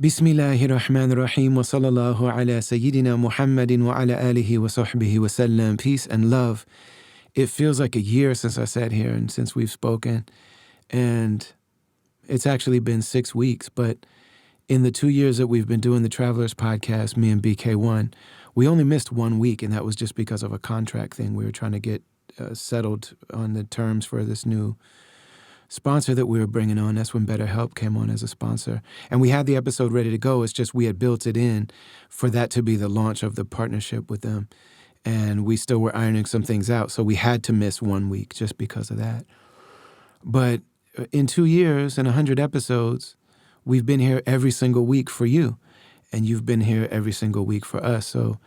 Bismillahirrahmanirrahim wa sallallahu ala Sayyidina Muhammadin wa ala alihi wa sahbihi wa sallam. Peace and love. It feels like a year since I sat here and since we've spoken. And it's actually been 6 weeks. But in the 2 years that we've been doing the Travelers podcast, me and BK1, we only missed 1 week. And that was just because of a contract thing. We were trying to get settled on the terms for this new sponsor that we were bringing on. That's when BetterHelp came on as a sponsor. And we had the episode ready to go. It's just we had built it in for that to be the launch of the partnership with them. And we still were ironing some things out. So we had to miss 1 week just because of that. But in 2 years and 100 episodes, we've been here every single week for you. And you've been here every single week for us. So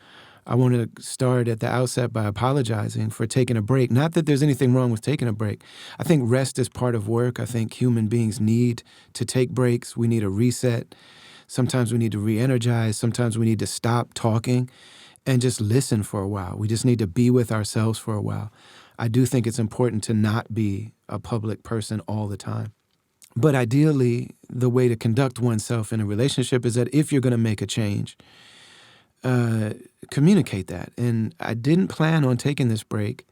I want to start at the outset by apologizing for taking a break. Not that there's anything wrong with taking a break. I think rest is part of work. I think human beings need to take breaks. We need a reset. Sometimes we need to re-energize. Sometimes we need to stop talking and just listen for a while. We just need to be with ourselves for a while. I do think it's important to not be a public person all the time. But ideally, the way to conduct oneself in a relationship is that if you're going to make a change, communicate that. And I didn't plan on taking this break,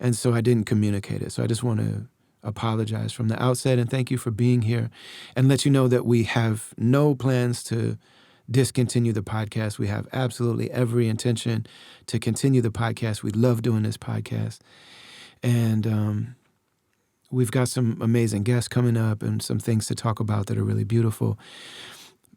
and so I didn't communicate it. So I just want to apologize from the outset and thank you for being here and let you know that we have no plans to discontinue the podcast. We have absolutely every intention to continue the podcast. We love doing this podcast. And we've got some amazing guests coming up and some things to talk about that are really beautiful.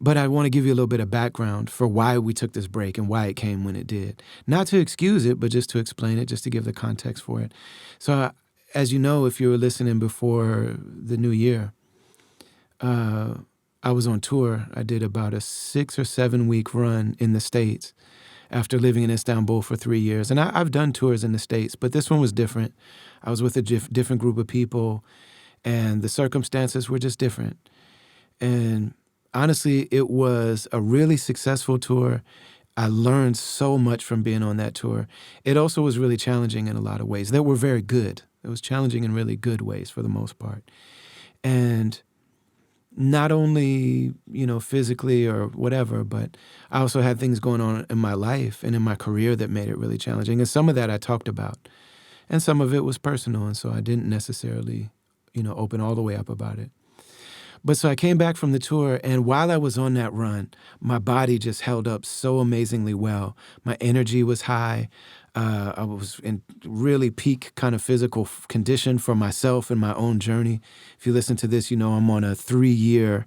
But I want to give you a little bit of background for why we took this break and why it came when it did. Not to excuse it, but just to explain it, just to give the context for it. So as you know, if you were listening before the new year, I was on tour. I did about a 6 or 7 week run in the States after living in Istanbul for 3 years. And I've done tours in the States, but this one was different. I was with a different group of people, and the circumstances were just different. And honestly, it was a really successful tour. I learned so much from being on that tour. It also was really challenging in a lot of ways that were very good. It was challenging in really good ways for the most part. And not only, physically or whatever, but I also had things going on in my life and in my career that made it really challenging. And some of that I talked about. And some of it was personal. And so I didn't necessarily, open all the way up about it. But so I came back from the tour, and while I was on that run, my body just held up so amazingly well. My energy was high. I was in really peak kind of physical condition for myself and my own journey. If you listen to this, I'm on a 3-year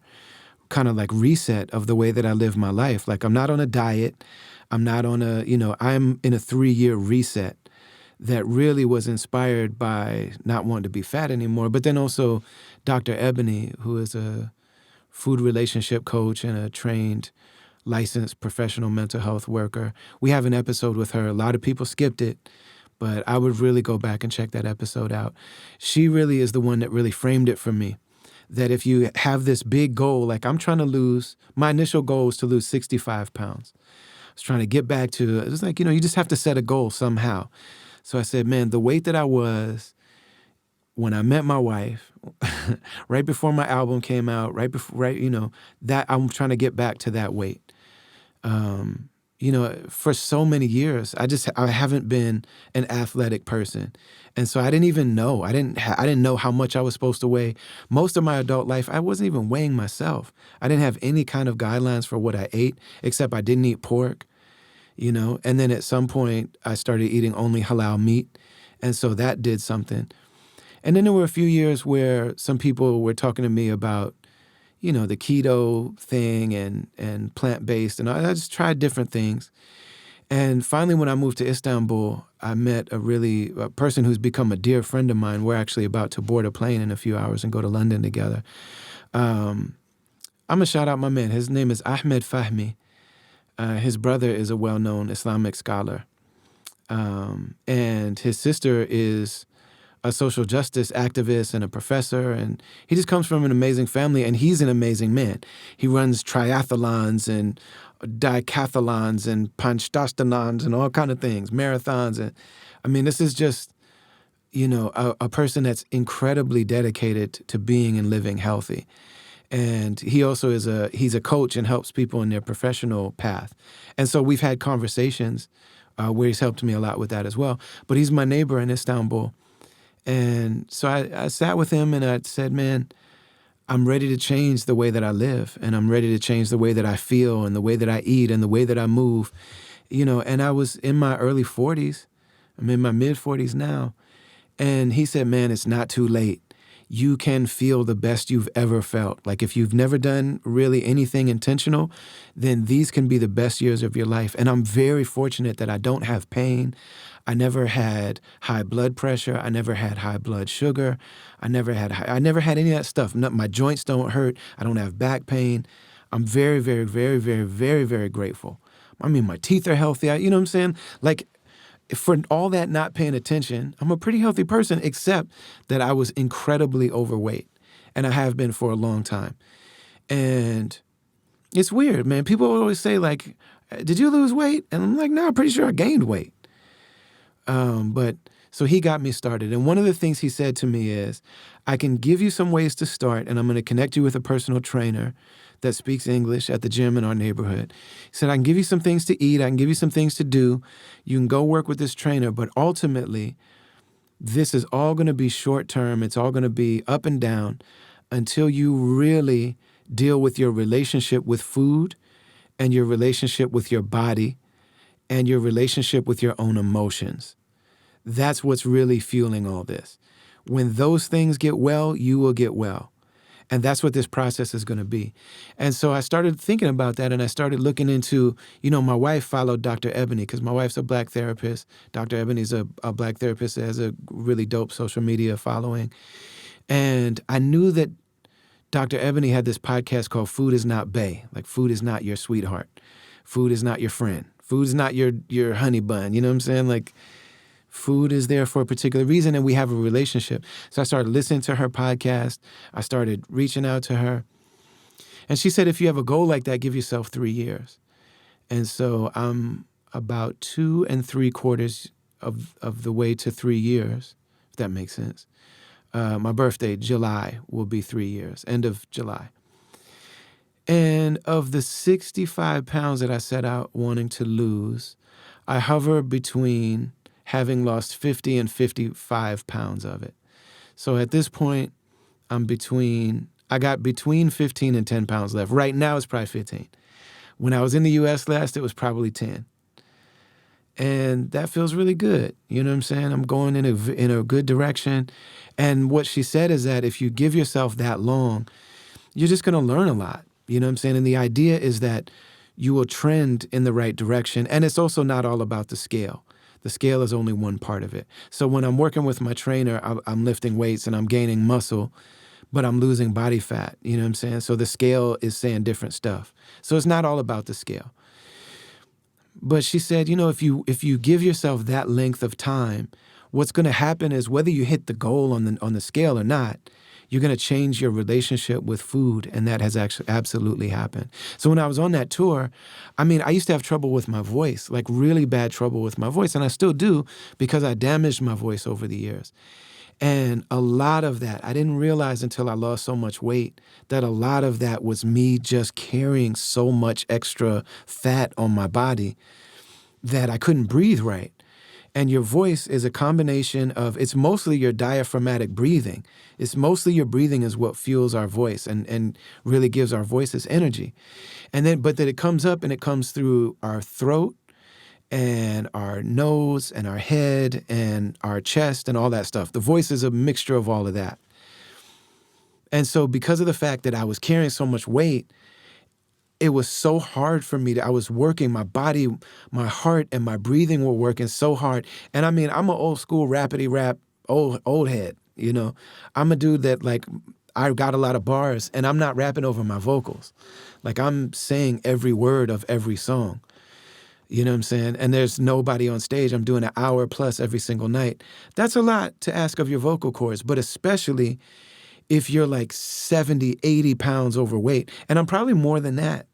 kind of like reset of the way that I live my life. Like I'm not on a diet. I'm not on I'm in a 3-year reset that really was inspired by not wanting to be fat anymore, but then also Dr. Ebony, who is a food relationship coach and a trained, licensed professional mental health worker. We have an episode with her. A lot of people skipped it, but I would really go back and check that episode out. She really is the one that really framed it for me, that if you have this big goal, like I'm trying to lose, my initial goal was to lose 65 pounds. I was trying to get back to, it was like, you just have to set a goal somehow. So I said, man, the weight that I was when I met my wife, right before my album came out, that I'm trying to get back to that weight. For so many years, I haven't been an athletic person. And so I didn't even know. I didn't know how much I was supposed to weigh. Most of my adult life, I wasn't even weighing myself. I didn't have any kind of guidelines for what I ate, except I didn't eat pork. And then at some point I started eating only halal meat. And so that did something. And then there were a few years where some people were talking to me about, the keto thing and plant-based. And I just tried different things. And finally, when I moved to Istanbul, I met a person who's become a dear friend of mine. We're actually about to board a plane in a few hours and go to London together. I'm going to shout out my man. His name is Ahmed Fahmy. His brother is a well-known Islamic scholar. And his sister is a social justice activist and a professor. And he just comes from an amazing family, and he's an amazing man. He runs triathlons and decathlons and panchtastalons and all kind of things, marathons. And I mean, this is just, a person that's incredibly dedicated to being and living healthy. And he also he's a coach and helps people in their professional path. And so we've had conversations where he's helped me a lot with that as well. But he's my neighbor in Istanbul. And so I sat with him and I said, man, I'm ready to change the way that I live, and I'm ready to change the way that I feel and the way that I eat and the way that I move. And I was in my early 40s. I'm in my mid 40s now. And he said, man, it's not too late. You can feel the best you've ever felt. Like if you've never done really anything intentional, then these can be the best years of your life. And I'm very fortunate that I don't have pain. I never had high blood pressure. I never had high blood sugar. I never had any of that stuff. My joints don't hurt. I don't have back pain. I'm very, very, very, very, very, very grateful. I mean, my teeth are healthy. You know what I'm saying? Like, for all that not paying attention, I'm a pretty healthy person, except that I was incredibly overweight, and I have been for a long time. And it's weird, man. People always say, like, did you lose weight? And I'm like, no, I'm pretty sure I gained weight. But so he got me started. And one of the things he said to me is, I can give you some ways to start, and I'm going to connect you with a personal trainer that speaks English at the gym in our neighborhood. He said, I can give you some things to eat. I can give you some things to do. You can go work with this trainer, but ultimately, this is all going to be short term. It's all going to be up and down until you really deal with your relationship with food and your relationship with your body and your relationship with your own emotions. That's what's really fueling all this. When those things get well, you will get well. And that's what this process is going to be. And so I started thinking about that, and I started looking into, my wife followed Dr. Ebony because my wife's a Black therapist. Dr. Ebony's a Black therapist that has a really dope social media following. And I knew that Dr. Ebony had this podcast called Food is Not Bae. Like, food is not your sweetheart. Food is not your friend. Food is not your honey bun. You know what I'm saying? Like, food is there for a particular reason, and we have a relationship. So I started listening to her podcast. I started reaching out to her. And she said, if you have a goal like that, give yourself 3 years. And so I'm about 2 3/4 of the way to 3 years, if that makes sense. My birthday, July, will be 3 years, end of July. And of the 65 pounds that I set out wanting to lose, I hover between having lost 50 and 55 pounds of it. So at this point, I got between 15 and 10 pounds left. Right now, it's probably 15. When I was in the U.S. last, it was probably 10. And that feels really good. You know what I'm saying? I'm going in a good direction. And what she said is that if you give yourself that long, you're just going to learn a lot. You know what I'm saying? And the idea is that you will trend in the right direction. And it's also not all about the scale. The scale is only one part of it. So when I'm working with my trainer, I'm lifting weights and I'm gaining muscle, but I'm losing body fat. You know what I'm saying? So the scale is saying different stuff. So it's not all about the scale. But she said, if you give yourself that length of time, what's going to happen is whether you hit the goal on the scale or not, you're going to change your relationship with food, and that has actually absolutely happened. So when I was on that tour, I used to have trouble with my voice, like really bad trouble with my voice, and I still do because I damaged my voice over the years. And a lot of that, I didn't realize until I lost so much weight, that a lot of that was me just carrying so much extra fat on my body that I couldn't breathe right. And your voice is a combination of, it's mostly your diaphragmatic breathing. It's mostly your breathing is what fuels our voice and really gives our voices energy. But then it comes up and it comes through our throat and our nose and our head and our chest and all that stuff. The voice is a mixture of all of that. And so because of the fact that I was carrying so much weight, it was so hard for me. I was working my body, my heart, and my breathing were working so hard. And I'm an old school rapidy rap, old head, I'm a dude that I got a lot of bars and I'm not rapping over my vocals. Like I'm saying every word of every song. You know what I'm saying? And there's nobody on stage. I'm doing an hour plus every single night. That's a lot to ask of your vocal cords, but especially if you're like 70, 80 pounds overweight. And I'm probably more than that.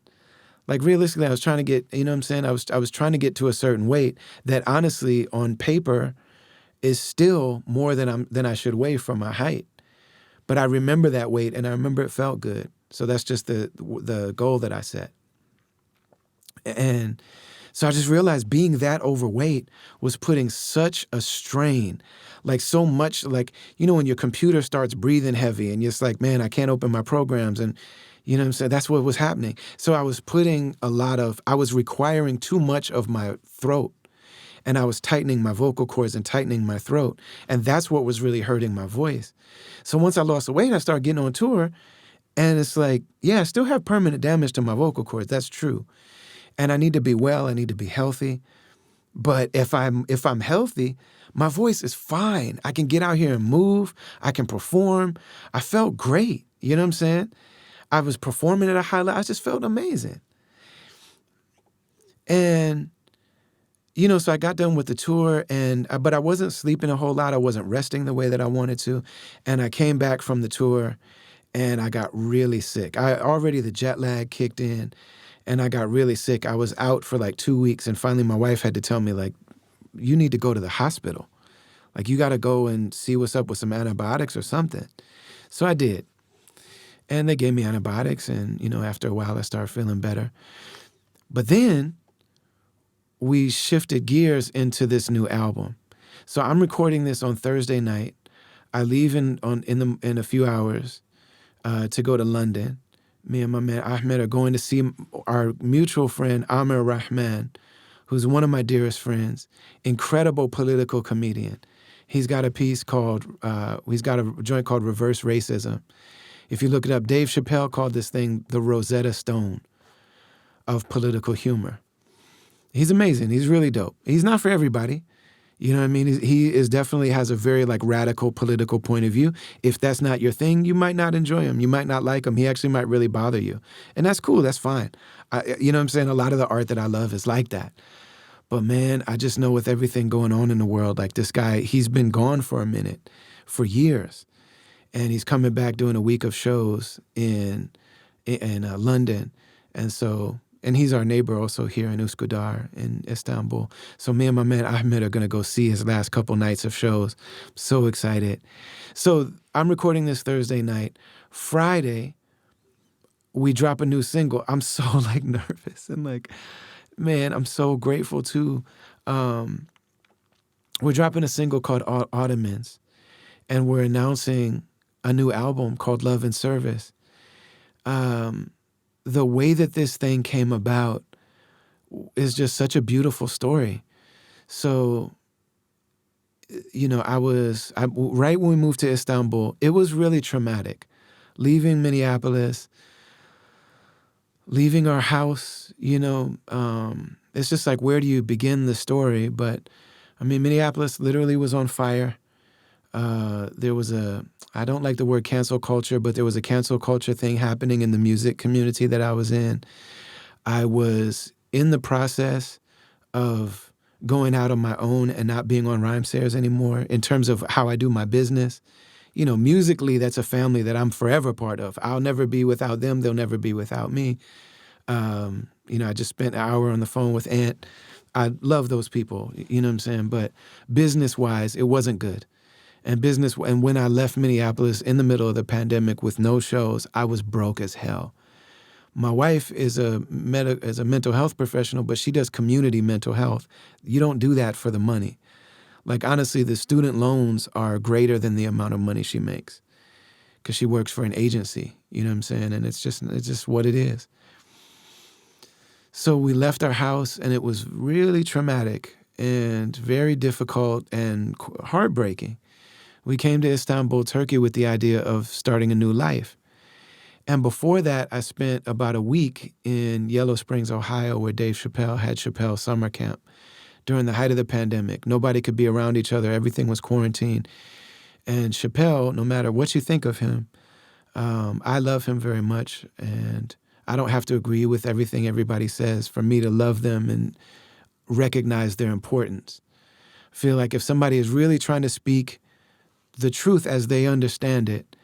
Like realistically, I was trying to get, you know what I'm saying? I was trying to get to a certain weight that honestly on paper is still more than I should weigh for my height. But I remember that weight and I remember it felt good. So that's just the goal that I set. And so I just realized being that overweight was putting such a strain, like so much, like, when your computer starts breathing heavy and you're just like, man, I can't open my programs. And you know what I'm saying? That's what was happening. So I was I was requiring too much of my throat, and I was tightening my vocal cords and tightening my throat. And that's what was really hurting my voice. So once I lost the weight, I started getting on tour, and it's like, yeah, I still have permanent damage to my vocal cords. That's true. And I need to be well, I need to be healthy. But if I'm healthy, my voice is fine. I can get out here and move. I can perform. I felt great. You know what I'm saying? I was performing at a high level. I just felt amazing. And, so I got done with the tour, but I wasn't sleeping a whole lot. I wasn't resting the way that I wanted to. And I came back from the tour and I got really sick. The jet lag kicked in. And I got really sick. I was out for like 2 weeks, and finally my wife had to tell me, like, you need to go to the hospital. Like, you got to go and see what's up with some antibiotics or something. So I did. And they gave me antibiotics, and, after a while I started feeling better. But then we shifted gears into this new album. So I'm recording this on Thursday night. I leave in a few hours to go to London. Me and my man Ahmed are going to see our mutual friend Amir Rahman, who's one of my dearest friends, incredible political comedian. He's got a joint called Reverse Racism. If you look it up, Dave Chappelle called this thing the Rosetta Stone of political humor. He's amazing. He's really dope. He's not for everybody. You know what I mean? He definitely has a very radical political point of view. If that's not your thing, you might not enjoy him. You might not like him. He actually might really bother you. And that's cool. That's fine. You know what I'm saying? A lot of the art that I love is like that. But man, I just know with everything going on in the world, like this guy, he's been gone for a minute, for years. And he's coming back doing a week of shows in London. And he's our neighbor also here in Üsküdar in Istanbul. So me and my man Ahmed are going to go see his last couple nights of shows. I'm so excited. So I'm recording this Thursday night. Friday, we drop a new single. I'm so nervous and man, I'm so grateful too. We're dropping a single called Ottomans, and we're announcing a new album called Love and Service. The way that this thing came about is just such a beautiful story. So, right when we moved to Istanbul, it was really traumatic. Leaving Minneapolis, leaving our house, it's just like, where do you begin the story? But Minneapolis literally was on fire. There was I don't like the word cancel culture, but there was a cancel culture thing happening in the music community that I was in. I was in the process of going out on my own and not being on Rhymesayers anymore in terms of how I do my business. Musically, that's a family that I'm forever part of. I'll never be without them. They'll never be without me. I just spent an hour on the phone with Ant. I love those people, you know what I'm saying? But business-wise, it wasn't good. And when I left Minneapolis in the middle of the pandemic with no shows, I was broke as hell. My wife is a mental health professional, but she does community mental health. You don't do that for the money. Honestly, the student loans are greater than the amount of money she makes because she works for an agency, you know what I'm saying? And it's just what it is. So we left our house, and it was really traumatic and very difficult and heartbreaking. We came to Istanbul, Turkey with the idea of starting a new life. And before that, I spent about a week in Yellow Springs, Ohio, where Dave Chappelle had Chappelle Summer Camp during the height of the pandemic. Nobody could be around each other. Everything was quarantined. And Chappelle, no matter what you think of him, I love him very much. And I don't have to agree with everything everybody says for me to love them and recognize their importance. I feel like if somebody is really trying to speak the truth as they understand it,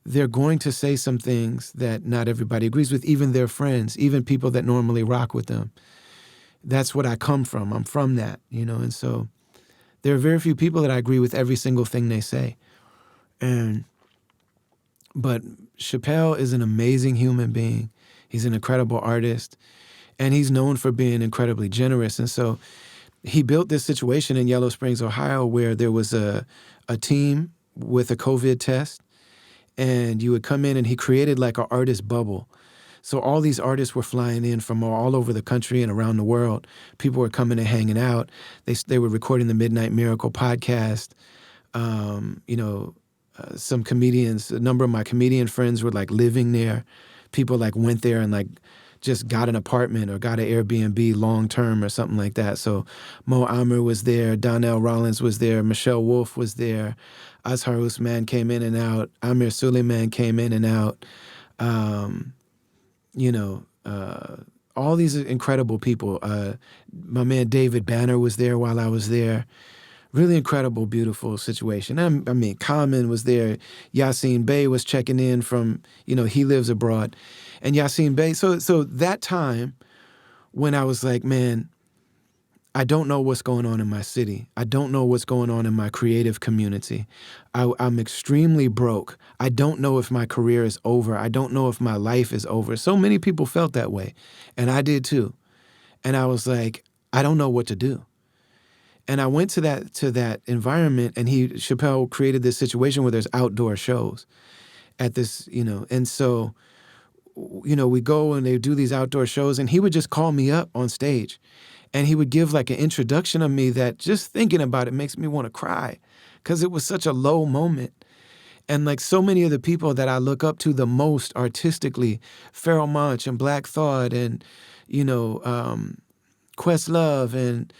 they're going to say some things that not everybody agrees with, even their friends, even people that normally rock with them. That's what I come from. I'm from that, and so there are very few people that I agree with every single thing they say. But Chappelle is an amazing human being. He's an incredible artist, and he's known for being incredibly generous. And so he built this situation in Yellow Springs, Ohio, where there was a team with a COVID test, and you would come in, and he created like an artist bubble. So all these artists were flying in from all over the country and around the world. People were coming and hanging out. They were recording the Midnight Miracle podcast. Some comedians, a number of my comedian friends were like living there. People like went there and like just got an apartment or got an Airbnb long term or something like that. So Mo Amer was there, Donnell Rollins was there, Michelle Wolf was there, Azhar Usman came in and out, Amir Suleiman came in and out. All these incredible people. My man David Banner was there while I was there. Really incredible, beautiful situation. Common was there. Yassine Bey was checking in from, he lives abroad. And Yassine Bey, so that time when I was like, man, I don't know what's going on in my city. I don't know what's going on in my creative community. I'm extremely broke. I don't know if my career is over. I don't know if my life is over. So many people felt that way, and I did too. And I was like, I don't know what to do. And I went to that environment, and Chappelle created this situation where there's outdoor shows at this, and so, we go and they do these outdoor shows, and he would just call me up on stage, and he would give like an introduction of me that just thinking about it makes me want to cry, because it was such a low moment. And like so many of the people that I look up to the most artistically, Pharoah Monch and Black Thought and, Questlove and,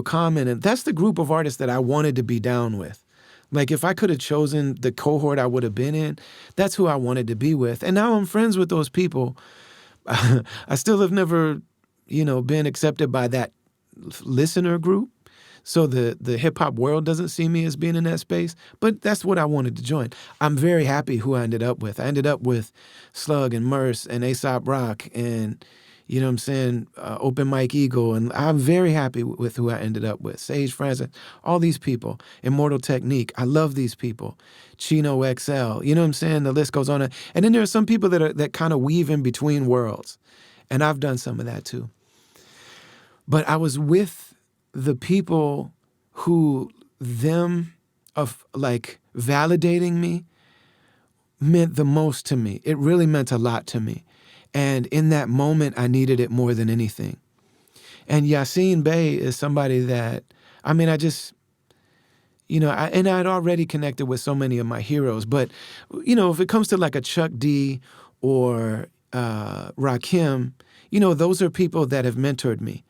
Common, and that's the group of artists that I wanted to be down with. Like if I could have chosen the cohort I would have been in, that's who I wanted to be with. And now I'm friends with those people. I still have never, been accepted by that listener group. So the hip hop world doesn't see me as being in that space, but that's what I wanted to join. I'm very happy who I ended up with. I ended up with Slug and Merce and A$AP Rock and, Open Mike Eagle. And I'm very happy with who I ended up with. Sage Francis, all these people. Immortal Technique. I love these people. Chino XL. The list goes on. And then there are some people that kind of weave in between worlds. And I've done some of that too. But I was with the people who them of like validating me meant the most to me. It really meant a lot to me. And in that moment, I needed it more than anything. And Yassine Bey is somebody that, I just, and I'd already connected with so many of my heroes. But, if it comes to like a Chuck D or Rakim, those are people that have mentored me.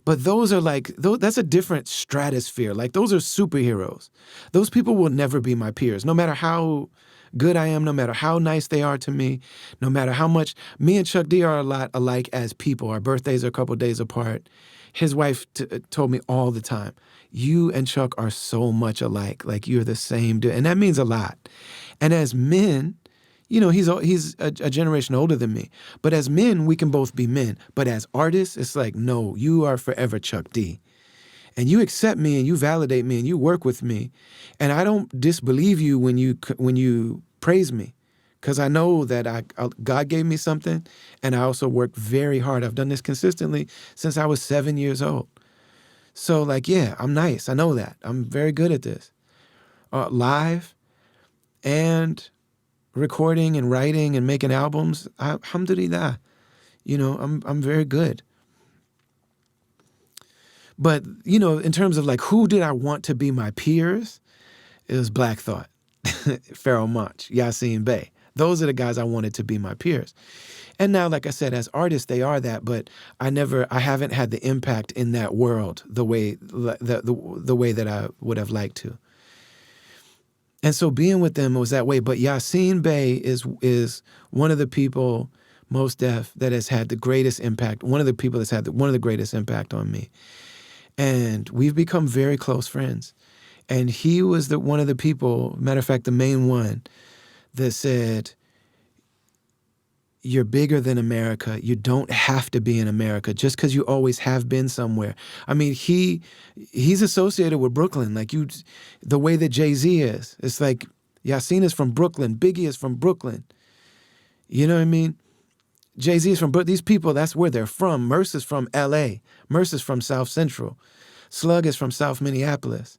But those are that's a different stratosphere. Like those are superheroes. Those people will never be my peers, no matter how good I am, no matter how nice they are to me, no matter how much. Me and Chuck D are a lot alike as people. Our birthdays are a couple days apart. His wife told me all the time, you and Chuck are so much alike. Like you're the same dude. And that means a lot. And as men, he's a generation older than me. But as men, we can both be men. But as artists, it's like, no, you are forever Chuck D. And you accept me and you validate me and you work with me. And I don't disbelieve you when you praise me, because I know that God gave me something, and I also work very hard. I've done this consistently since I was 7 years old. So like, yeah, I'm nice. I know that. I'm very good at this. Live and recording and writing and making albums, alhamdulillah, I'm very good. But, in terms of like, who did I want to be my peers? It was Black Thought, Pharoah Monch, Yassine Bey. Those are the guys I wanted to be my peers. And now, like I said, as artists, they are that, but I haven't had the impact in that world the way that I would have liked to. And so being with them was that way. But Yassine Bey is one of the people, most deaf, that has had the greatest impact. One of the people that's had one of the greatest impact on me. And we've become very close friends. And he was one of the people, matter of fact, the main one, that said, you're bigger than America. You don't have to be in America just because you always have been somewhere. He's associated with Brooklyn, like the way that Jay-Z is. It's like Yasin is from Brooklyn. Biggie is from Brooklyn. You know what I mean? Jay-Z is from Brooklyn. These people, that's where they're from. Merce is from L.A. Merce is from South Central. Slug is from South Minneapolis.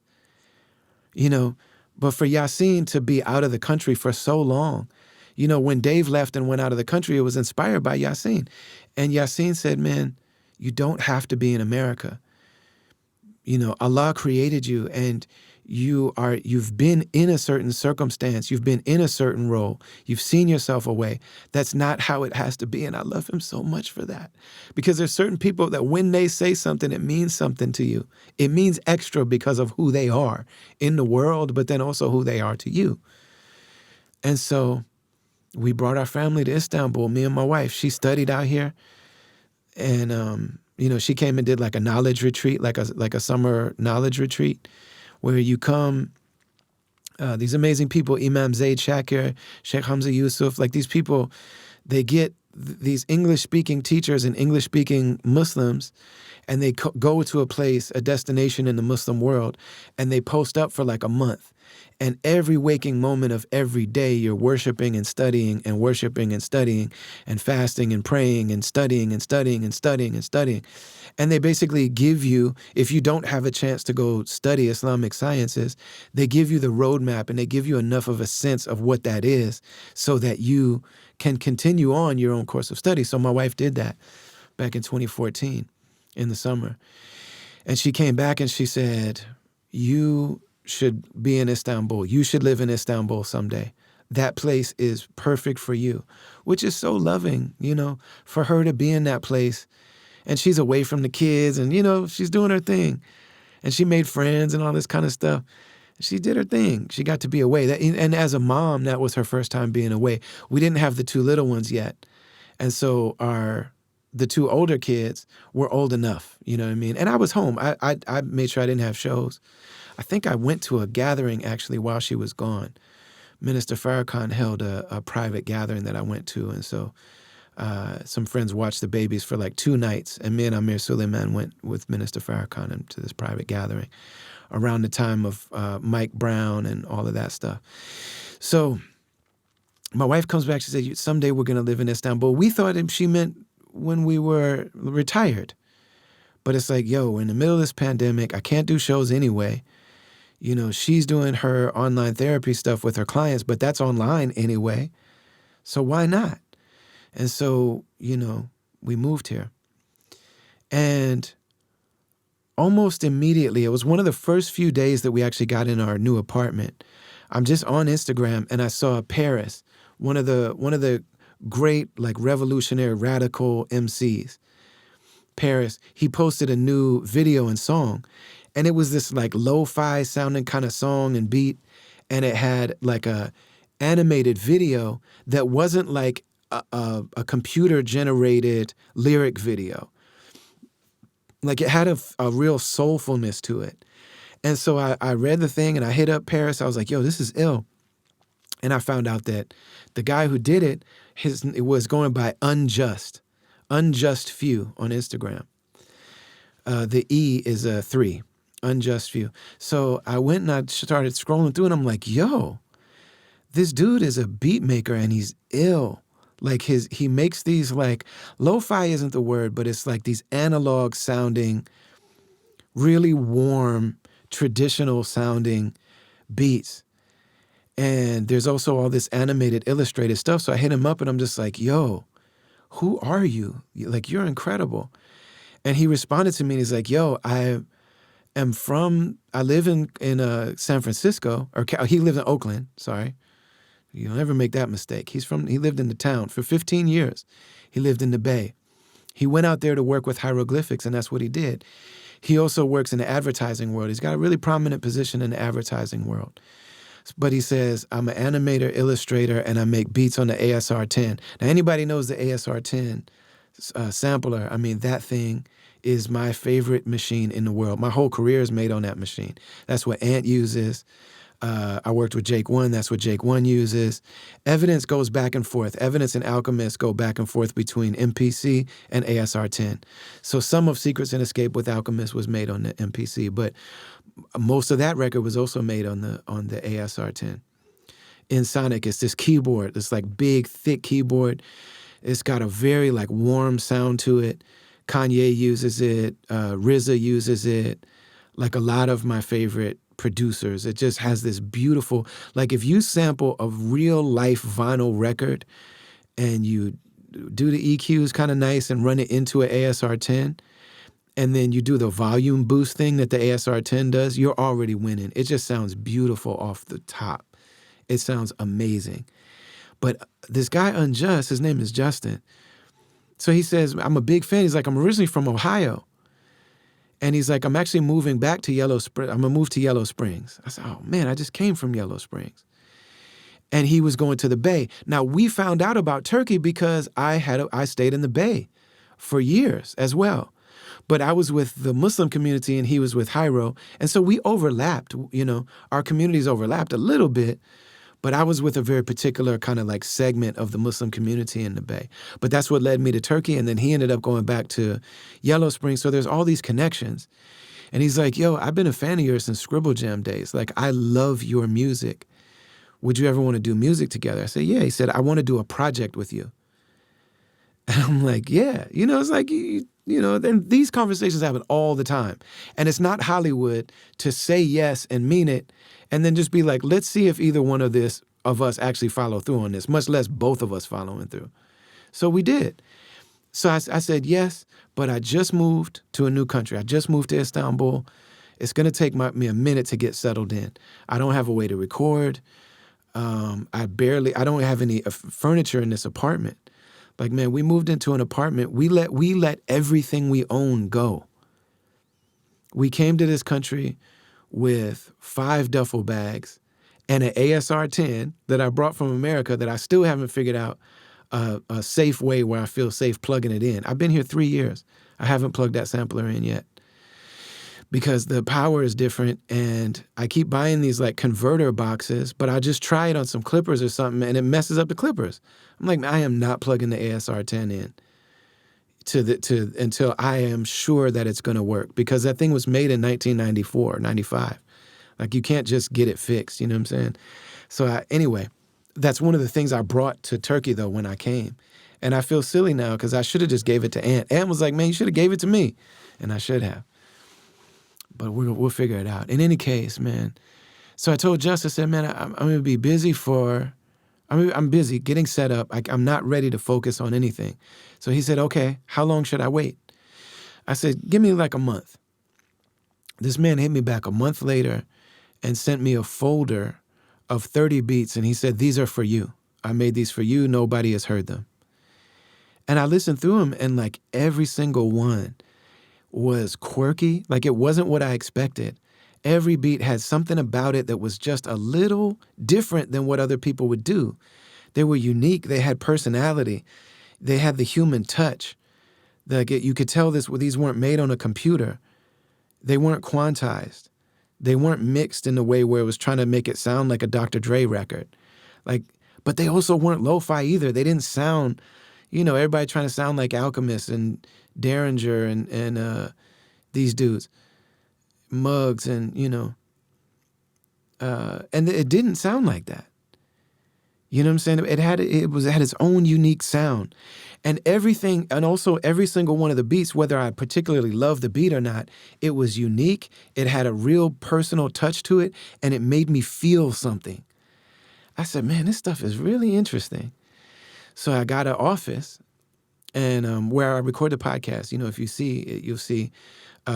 You know, but for Yasin to be out of the country for so long, you know, when Dave left and went out of the country, it was inspired by Yasin. And Yasin said, man, you don't have to be in America. You know, Allah created you and you've been in a certain circumstance. You've been in a certain role. You've seen yourself away. That's not how it has to be. And I love him so much for that, because there's certain people that when they say something, it means something to you. It means extra because of who they are in the world, but then also who they are to you. And so we brought our family to Istanbul, me and my wife. She studied out here. And, you know, she came and did like a knowledge retreat, like a summer knowledge retreat, where you come, these amazing people, Imam Zaid Shakir, Sheikh Hamza Yusuf, like these people, they get these English-speaking teachers and English-speaking Muslims, and they go to a place, a destination in the Muslim world, and they post up for like a month. And every waking moment of every day, you're worshiping and studying and worshiping and studying and fasting and praying and studying and studying and studying and studying. And they basically give you, if you don't have a chance to go study Islamic sciences, they give you the roadmap and they give you enough of a sense of what that is so that you can continue on your own course of study. So my wife did that back in 2014 in the summer. And she came back and she said, you should be in Istanbul. You should live in Istanbul someday. That place is perfect for you, which is so loving, you know, for her to be in that place. And she's away from the kids and, you know, she's doing her thing. And she made friends and all this kind of stuff. She did her thing. She got to be away. And as a mom, that was her first time being away. We didn't have the two little ones yet. And so the two older kids were old enough, you know what I mean? And I was home. I made sure I didn't have shows. I think I went to a gathering actually while she was gone. Minister Farrakhan held a private gathering that I went to. And so some friends watched the babies for like 2 nights. And me and Amir Suleiman went with Minister Farrakhan to this private gathering around the time of Mike Brown and all of that stuff. So my wife comes back, she said, someday we're going to live in Istanbul. We thought she meant when we were retired. But it's like, yo, in the middle of this pandemic, I can't do shows anyway. You know, she's doing her online therapy stuff with her clients, but that's online anyway. So why not? And so, you know, we moved here. And almost immediately, it was one of the first few days that we actually got in our new apartment. I'm just on Instagram and I saw Paris, one of the great, like, revolutionary, radical MCs. Paris, he posted a new video and song. And it was this like lo-fi sounding kind of song and beat. And it had like a animated video that wasn't like a computer generated lyric video. Like it had a real soulfulness to it. And so I read the thing and I hit up Paris. I was like, yo, this is ill. And I found out that the guy who did it, it was going by Unjust Few on Instagram. The E is a 3. Unjust Few. So I went and I started scrolling through and I'm like, yo, this dude is a beat maker and he's ill. Like he makes these like, lo-fi isn't the word, but it's like these analog sounding, really warm, traditional sounding beats. And there's also all this animated, illustrated stuff. So I hit him up and I'm just like, yo, who are you? Like, you're incredible. And he responded to me and he's like, yo, I live in San Francisco, or he lived in Oakland, sorry. You'll never make that mistake. He lived in the town for 15 years. He lived in the Bay. He went out there to work with hieroglyphics, and that's what he did. He also works in the advertising world. He's got a really prominent position in the advertising world. But he says, I'm an animator, illustrator, and I make beats on the ASR-10. Now, anybody knows the ASR-10 sampler, I mean, that thing is my favorite machine in the world. My whole career is made on that machine. That's what Ant uses. I worked with Jake One. That's what Jake One uses. Evidence goes back and forth. Evidence and Alchemist go back and forth between MPC and ASR-10. So some of Secrets and Escape with Alchemist was made on the MPC, but most of that record was also made on the ASR-10. in Sonic. It's this keyboard, this like big, thick keyboard. It's got a very like warm sound to it. Kanye uses it, RZA uses it, like a lot of my favorite producers. It just has this beautiful, like if you sample a real life vinyl record and you do the EQs kind of nice and run it into an ASR-10, and then you do the volume boost thing that the ASR-10 does, you're already winning. It just sounds beautiful off the top. It sounds amazing. But this guy Unjust, his name is Justin. So he says, I'm a big fan. He's like, I'm originally from Ohio. And he's like, I'm actually moving back to Yellow Springs. I'm going to move to Yellow Springs. I said, oh man, I just came from Yellow Springs. And he was going to the Bay. Now, we found out about Turkey because I stayed in the Bay for years as well. But I was with the Muslim community and he was with Hyro. And so we overlapped, our communities overlapped a little bit. But I was with a very particular kind of like segment of the Muslim community in the Bay. But that's what led me to Turkey. And then he ended up going back to Yellow Springs. So there's all these connections. And he's like, yo, I've been a fan of yours since Scribble Jam days. Like, I love your music. Would you ever want to do music together? I said, yeah. He said, I want to do a project with you. And I'm like, yeah. It's like, then these conversations happen all the time. And it's not Hollywood to say yes and mean it and then just be like, let's see if either one of us actually follow through on this, much less both of us following through. So we did. So I said yes, but I just moved to a new country. I just moved to Istanbul. It's going to take me a minute to get settled in. I don't have a way to record. I don't have any furniture in this apartment. Like, man, we moved into an apartment. We let everything we own go. We came to this country with 5 duffel bags and an ASR-10 that I brought from America that I still haven't figured out a safe way where I feel safe plugging it in. I've been here 3 years. I haven't plugged that sampler in yet because the power is different, and I keep buying these like converter boxes, but I just try it on some clippers or something and it messes up the clippers. I'm like, I am not plugging the ASR-10 in until I am sure that it's going to work, because that thing was made in 1994, 95. Like, you can't just get it fixed, you know what I'm saying? So anyway, that's one of the things I brought to Turkey though when I came. And I feel silly now because I should have just gave it to Ant. Ant was like, man, you should have gave it to me. And I should have. But we'll figure it out. In any case, man. So I told Just, I said, man, I'm going to be busy I'm busy getting set up. I'm not ready to focus on anything. So he said, okay, how long should I wait? I said, give me like a month. This man hit me back a month later and sent me a folder of 30 beats. And he said, these are for you. I made these for you. Nobody has heard them. And I listened through them, and like every single one was quirky. Like, it wasn't what I expected. Every beat had something about it that was just a little different than what other people would do. They were unique. They had personality. They had the human touch. Like, you could tell these weren't made on a computer. They weren't quantized. They weren't mixed in a way where it was trying to make it sound like a Dr. Dre record. Like, but they also weren't lo-fi either. They didn't sound, everybody trying to sound like Alchemist and Derringer and these dudes. Muggs and it didn't sound like that. You know what I'm saying? It had its own unique sound, and everything, and also every single one of the beats, whether I particularly loved the beat or not, it was unique. It had a real personal touch to it, and it made me feel something. I said, man, this stuff is really interesting. So I got an office, and where I record the podcast. If you see it, you'll see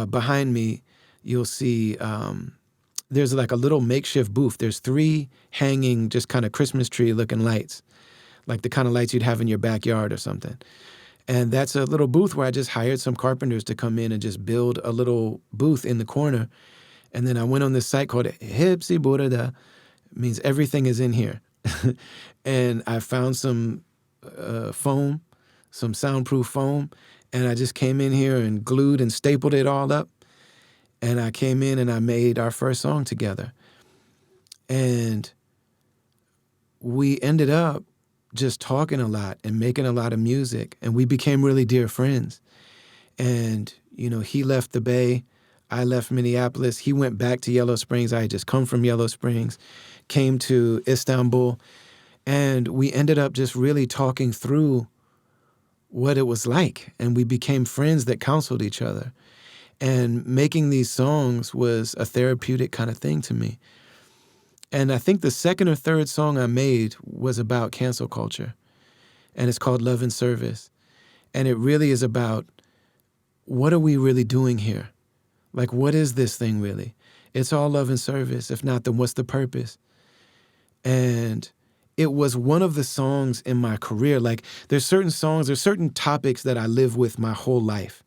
behind me. You'll see there's like a little makeshift booth. There's 3 hanging, just kind of Christmas tree looking lights, like the kind of lights you'd have in your backyard or something. And that's a little booth where I just hired some carpenters to come in and just build a little booth in the corner. And then I went on this site called Hepsi Burada. It means everything is in here. And I found some foam, some soundproof foam. And I just came in here and glued and stapled it all up. And I came in and I made our first song together. And we ended up just talking a lot and making a lot of music. And we became really dear friends. And, he left the Bay. I left Minneapolis. He went back to Yellow Springs. I had just come from Yellow Springs, came to Istanbul, and we ended up just really talking through what it was like. And we became friends that counseled each other. And making these songs was a therapeutic kind of thing to me. And I think the second or third song I made was about cancel culture. And it's called Love and Service. And it really is about, what are we really doing here? Like, what is this thing really? It's all love and service. If not, then what's the purpose? And it was one of the songs in my career. Like, there's certain songs, there's certain topics that I live with my whole life.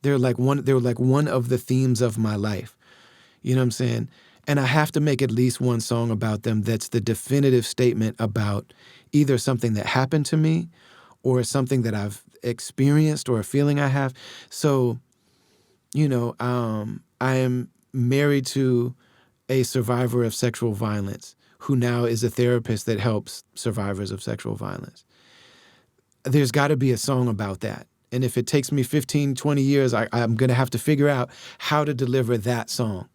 They're like one of the themes of my life. You know what I'm saying? And I have to make at least one song about them that's the definitive statement about either something that happened to me or something that I've experienced or a feeling I have. So, I am married to a survivor of sexual violence who now is a therapist that helps survivors of sexual violence. There's got to be a song about that. And if it takes me 15, 20 years, I'm going to have to figure out how to deliver that song.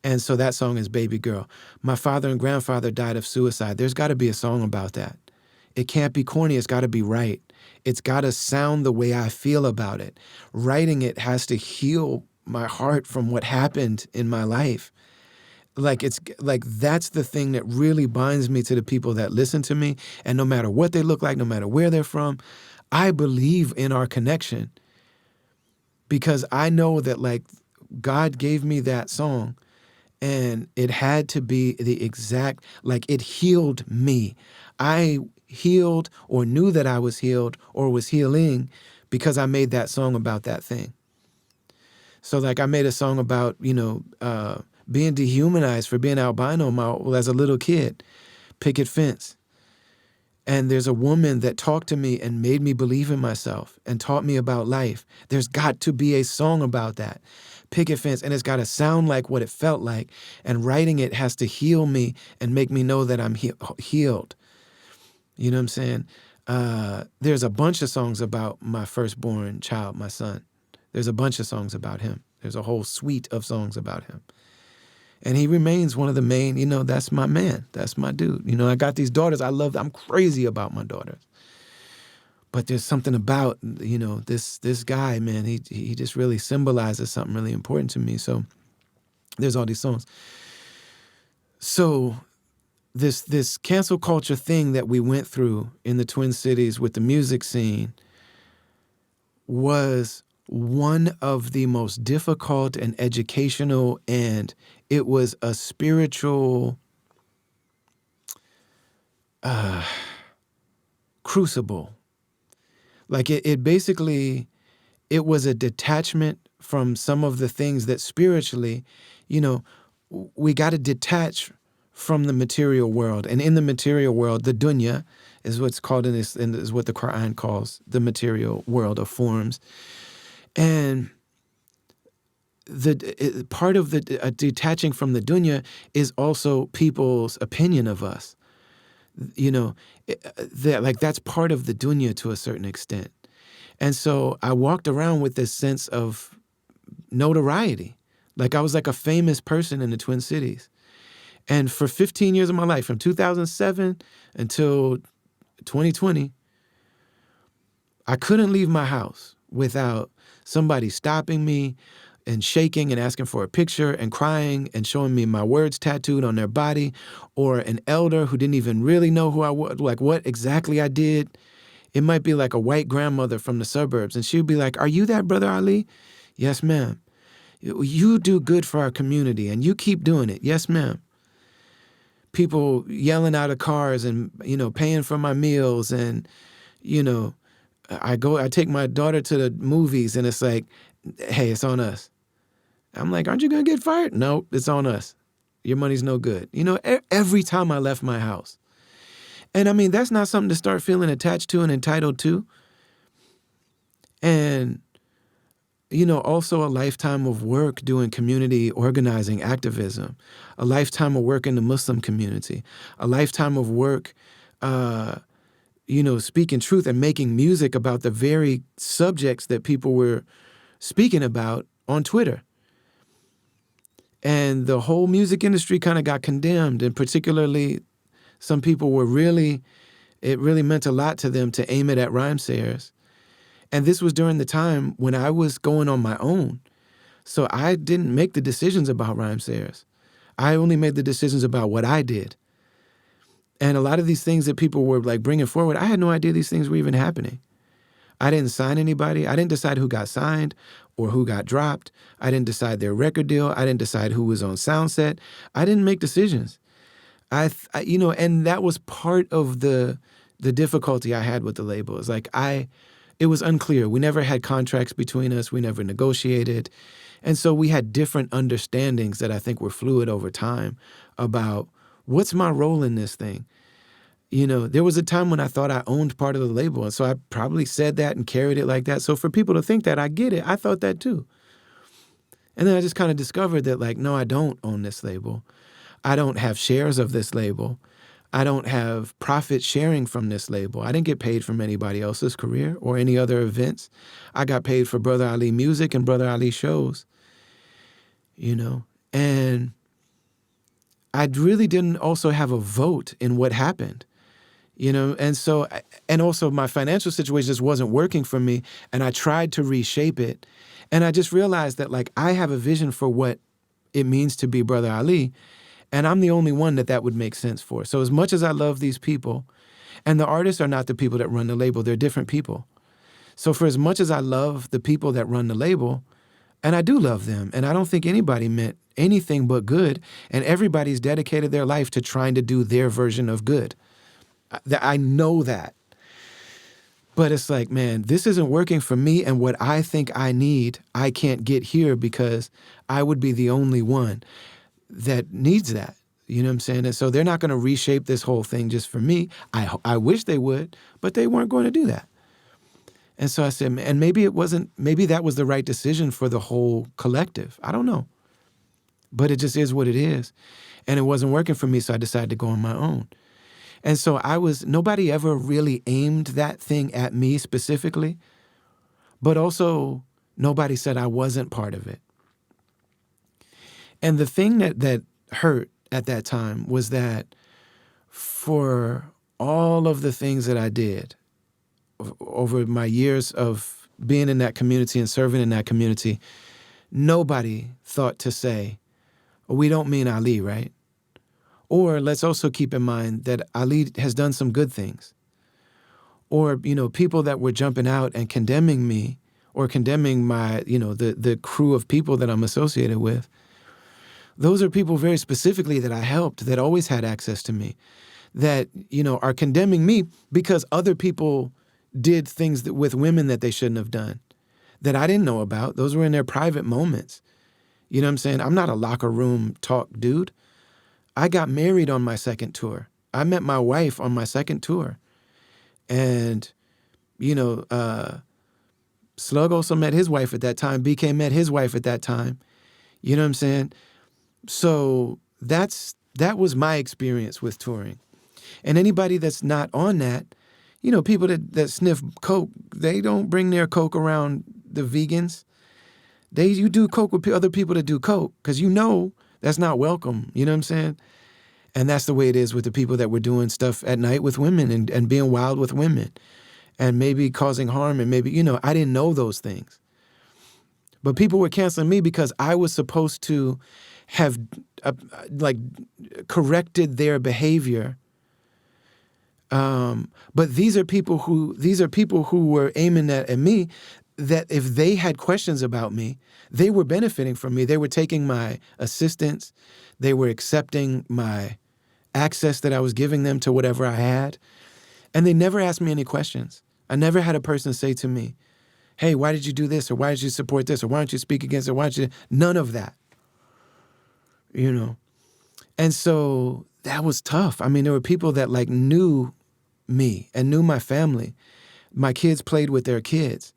And so that song is Baby Girl. My father and grandfather died of suicide. There's got to be a song about that. It can't be corny. It's got to be right. It's got to sound the way I feel about it. Writing it has to heal my heart from what happened in my life. It's like that's the thing that really binds me to the people that listen to me. And no matter what they look like, no matter where they're from, I believe in our connection because I know that God gave me that song. And it had to be the exact, it healed me. I healed or knew that I was healed or was healing because I made that song about that thing. So I made a song about, being dehumanized for being albino as a little kid, picket fence. And there's a woman that talked to me and made me believe in myself and taught me about life. There's got to be a song about that. Picket fence, and it's got to sound like what it felt like. And writing it has to heal me and make me know that I'm healed. You know what I'm saying? There's a bunch of songs about my firstborn child, my son. There's a bunch of songs about him. There's a whole suite of songs about him. And he remains one of the main, that's my man. That's my dude. I got these daughters. I'm crazy about my daughters. But there's something about, this guy, man, he just really symbolizes something really important to me. So there's all these songs. So this cancel culture thing that we went through in the Twin Cities with the music scene was one of the most difficult and educational, and it was a spiritual crucible. It basically, it was a detachment from some of the things that spiritually, we got to detach from the material world. And in the material world, the dunya is what's called is what the Quran calls the material world of forms. And part of the detaching from the dunya is also people's opinion of us. That's part of the dunya to a certain extent. And so I walked around with this sense of notoriety. I was like a famous person in the Twin Cities. And for 15 years of my life, from 2007 until 2020, I couldn't leave my house without somebody stopping me and shaking and asking for a picture and crying and showing me my words tattooed on their body, or an elder who didn't even really know who I was, what exactly I did. It might be like a white grandmother from the suburbs, and she would be like, "Are you that Brother Ali?" "Yes, ma'am." "You do good for our community, and you keep doing it." "Yes, ma'am." People yelling out of cars and, paying for my meals, and, I take my daughter to the movies, and it's like, "Hey, it's on us." I'm like, "Aren't you going to get fired?" "No, it's on us. Your money's no good." Every time I left my house. And I mean, that's not something to start feeling attached to and entitled to. And, also a lifetime of work doing community organizing activism, a lifetime of work in the Muslim community, a lifetime of work, speaking truth and making music about the very subjects that people were speaking about on Twitter. And the whole music industry kind of got condemned, and particularly some people it really meant a lot to them to aim it at rhymesayers. And this was during the time when I was going on my own. So I didn't make the decisions about rhymesayers. I only made the decisions about what I did. And a lot of these things that people were like bringing forward, I had no idea these things were even happening. I didn't sign anybody. I didn't decide who got signed or who got dropped. I didn't decide their record deal. I didn't decide who was on Soundset. I didn't make decisions. And that was part of the difficulty I had with the label. It's like it was unclear. We never had contracts between us. We never negotiated. And so we had different understandings that I think were fluid over time about what's my role in this thing. There was a time when I thought I owned part of the label, and so I probably said that and carried it like that. So for people to think that, I get it. I thought that too. And then I just kind of discovered that, like, no, I don't own this label. I don't have shares of this label. I don't have profit sharing from this label. I didn't get paid from anybody else's career or any other events. I got paid for Brother Ali music and Brother Ali shows, and I really didn't also have a vote in what happened. And also my financial situation just wasn't working for me, and I tried to reshape it. And I just realized that, like, I have a vision for what it means to be Brother Ali, and I'm the only one that would make sense for. So as much as I love these people, and the artists are not the people that run the label, they're different people. So for as much as I love the people that run the label, and I do love them, and I don't think anybody meant anything but good, and everybody's dedicated their life to trying to do their version of good. I know that. But it's like, man, this isn't working for me, and what I think I need, I can't get here because I would be the only one that needs that. You know what I'm saying? And so they're not going to reshape this whole thing just for me. I wish they would, but they weren't going to do that. And so I said, and maybe that was the right decision for the whole collective. I don't know. But it just is what it is. And it wasn't working for me, so I decided to go on my own. And so nobody ever really aimed that thing at me specifically, but also nobody said I wasn't part of it. And the thing that hurt at that time was that for all of the things that I did over my years of being in that community and serving in that community, nobody thought to say, we don't mean Ali, right? Or let's also keep in mind that Ali has done some good things. Or, people that were jumping out and condemning me or condemning my, the crew of people that I'm associated with. Those are people very specifically that I helped, that always had access to me, that, are condemning me because other people did things with women that they shouldn't have done, that I didn't know about. Those were in their private moments. You know what I'm saying? I'm not a locker room talk dude. I got married on my second tour. I met my wife on my second tour. And, Slug also met his wife at that time. BK met his wife at that time. You know what I'm saying? So that was my experience with touring. And anybody that's not on that, people that sniff coke, they don't bring their coke around the vegans. You do coke with other people that do coke because that's not welcome. You know what I'm saying? And that's the way it is with the people that were doing stuff at night with women and being wild with women and maybe causing harm. And maybe, I didn't know those things. But people were canceling me because I was supposed to have corrected their behavior. But these are people who were aiming at me, that if they had questions about me, they were benefiting from me. They were taking my assistance. They were accepting my access that I was giving them to whatever I had. And they never asked me any questions. I never had a person say to me, hey, why did you do this? Or why did you support this? Or why don't you speak against it? Why don't you? None of that. And so that was tough. I mean, there were people that knew me and knew my family. My kids played with their kids.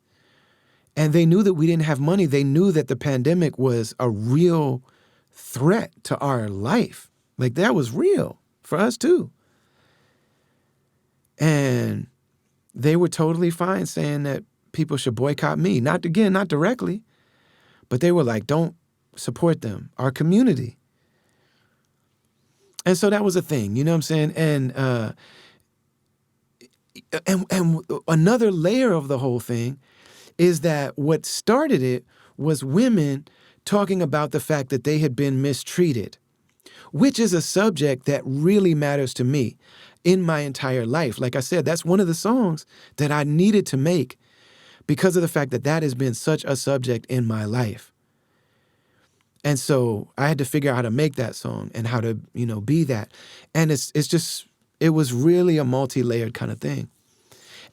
And they knew that we didn't have money. They knew that the pandemic was a real threat to our life. That was real for us too. And they were totally fine saying that people should boycott me. Not directly, but they were like, don't support them, our community. And so that was a thing, you know what I'm saying? And another layer of the whole thing is that what started it was women talking about the fact that they had been mistreated, which is a subject that really matters to me in my entire life. Like I said, that's one of the songs that I needed to make because of the fact that that has been such a subject in my life. And so I had to figure out how to make that song and how to, be that. And it was really a multi-layered kind of thing.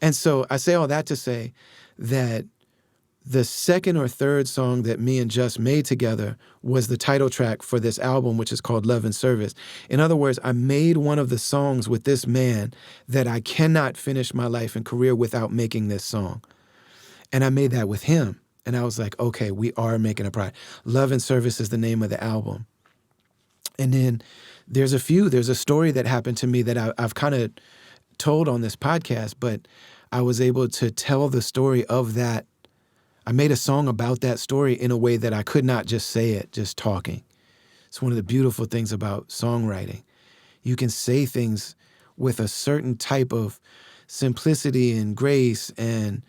And so I say all that to say that the second or third song that me and Just made together was the title track for this album, which is called Love and Service. In other words, I made one of the songs with this man that I cannot finish my life and career without making this song. And I made that with him. And I was like, okay, we are making a product. Love and Service is the name of the album. And then there's a story that happened to me that I've kind of told on this podcast, but I was able to tell the story of that. I made a song about that story in a way that I could not just say it, just talking. It's one of the beautiful things about songwriting. You can say things with a certain type of simplicity and grace, and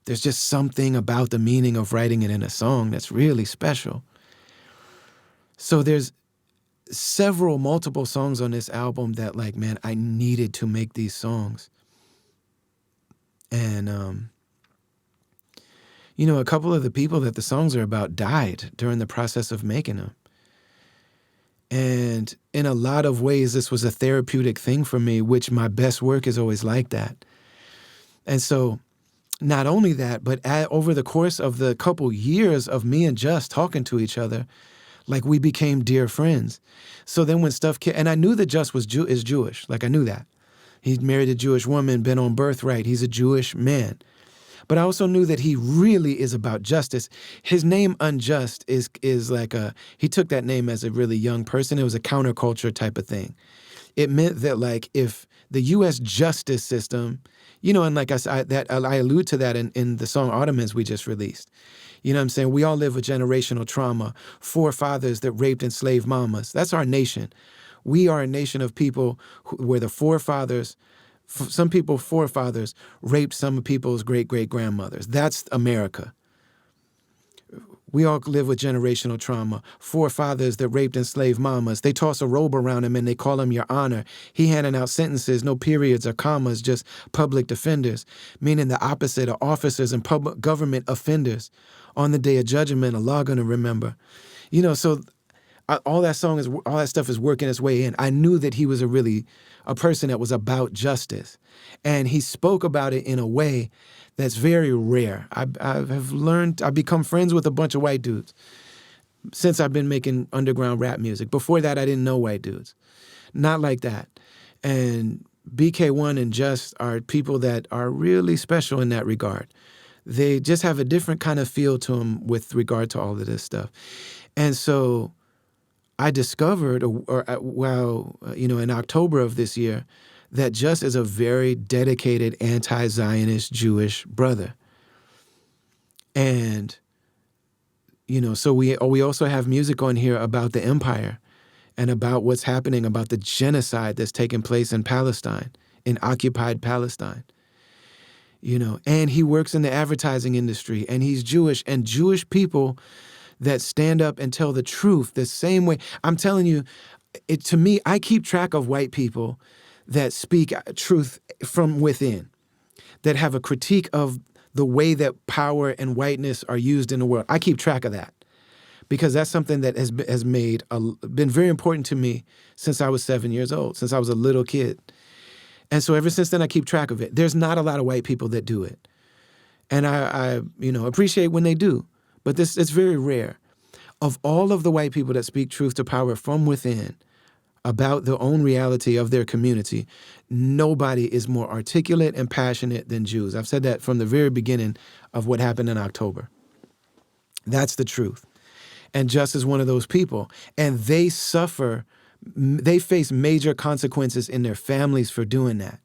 there's just something about the meaning of writing it in a song that's really special. So there's multiple songs on this album that, like, man, I needed to make these songs. And, a couple of the people that the songs are about died during the process of making them. And in a lot of ways, this was a therapeutic thing for me, which my best work is always like that. And so not only that, but over the course of the couple years of me and Just talking to each other, like, we became dear friends. So then when and I knew that Just is Jewish. Like, I knew that. He'd married a Jewish woman, been on Birthright. He's a Jewish man. But I also knew that he really is about justice. His name Unjust is like he took that name as a really young person. It was a counterculture type of thing. It meant that, like, if the U.S. justice system, and like I allude to that in the song Ottomans we just released. You know what I'm saying? We all live with generational trauma, forefathers that raped enslaved mamas. That's our nation. We are a nation of people where the forefathers, some people's forefathers raped some people's great-great-grandmothers. That's America. We all live with generational trauma. Forefathers that raped enslaved mamas. They toss a robe around him and they call him Your Honor. He handing out sentences, no periods or commas, just public defenders, meaning the opposite of officers and public government offenders. On the day of judgment, Allah gonna remember. So all that stuff is working its way in. I knew that he was a person that was about justice. And he spoke about it in a way that's very rare. I've become friends with a bunch of white dudes since I've been making underground rap music. Before that, I didn't know white dudes. Not like that. And BK1 and Just are people that are really special in that regard. They just have a different kind of feel to them with regard to all of this stuff. And so I discovered, in October of this year, that Just is a very dedicated anti-Zionist Jewish brother. And, so we also have music on here about the empire and about what's happening, about the genocide that's taking place in Palestine, in occupied Palestine. And he works in the advertising industry, and he's Jewish, and Jewish people that stand up and tell the truth the same way. I'm telling you, to me, I keep track of white people that speak truth from within, that have a critique of the way that power and whiteness are used in the world. I keep track of that because that's something that has been very important to me since I was 7 years old, since I was a little kid. And so ever since then, I keep track of it. There's not a lot of white people that do it. And I appreciate when they do, but it's very rare. Of all of the white people that speak truth to power from within about the own reality of their community, nobody is more articulate and passionate than Jews. I've said that from the very beginning of what happened in October. That's the truth. And Just is one of those people. And they face major consequences in their families for doing that,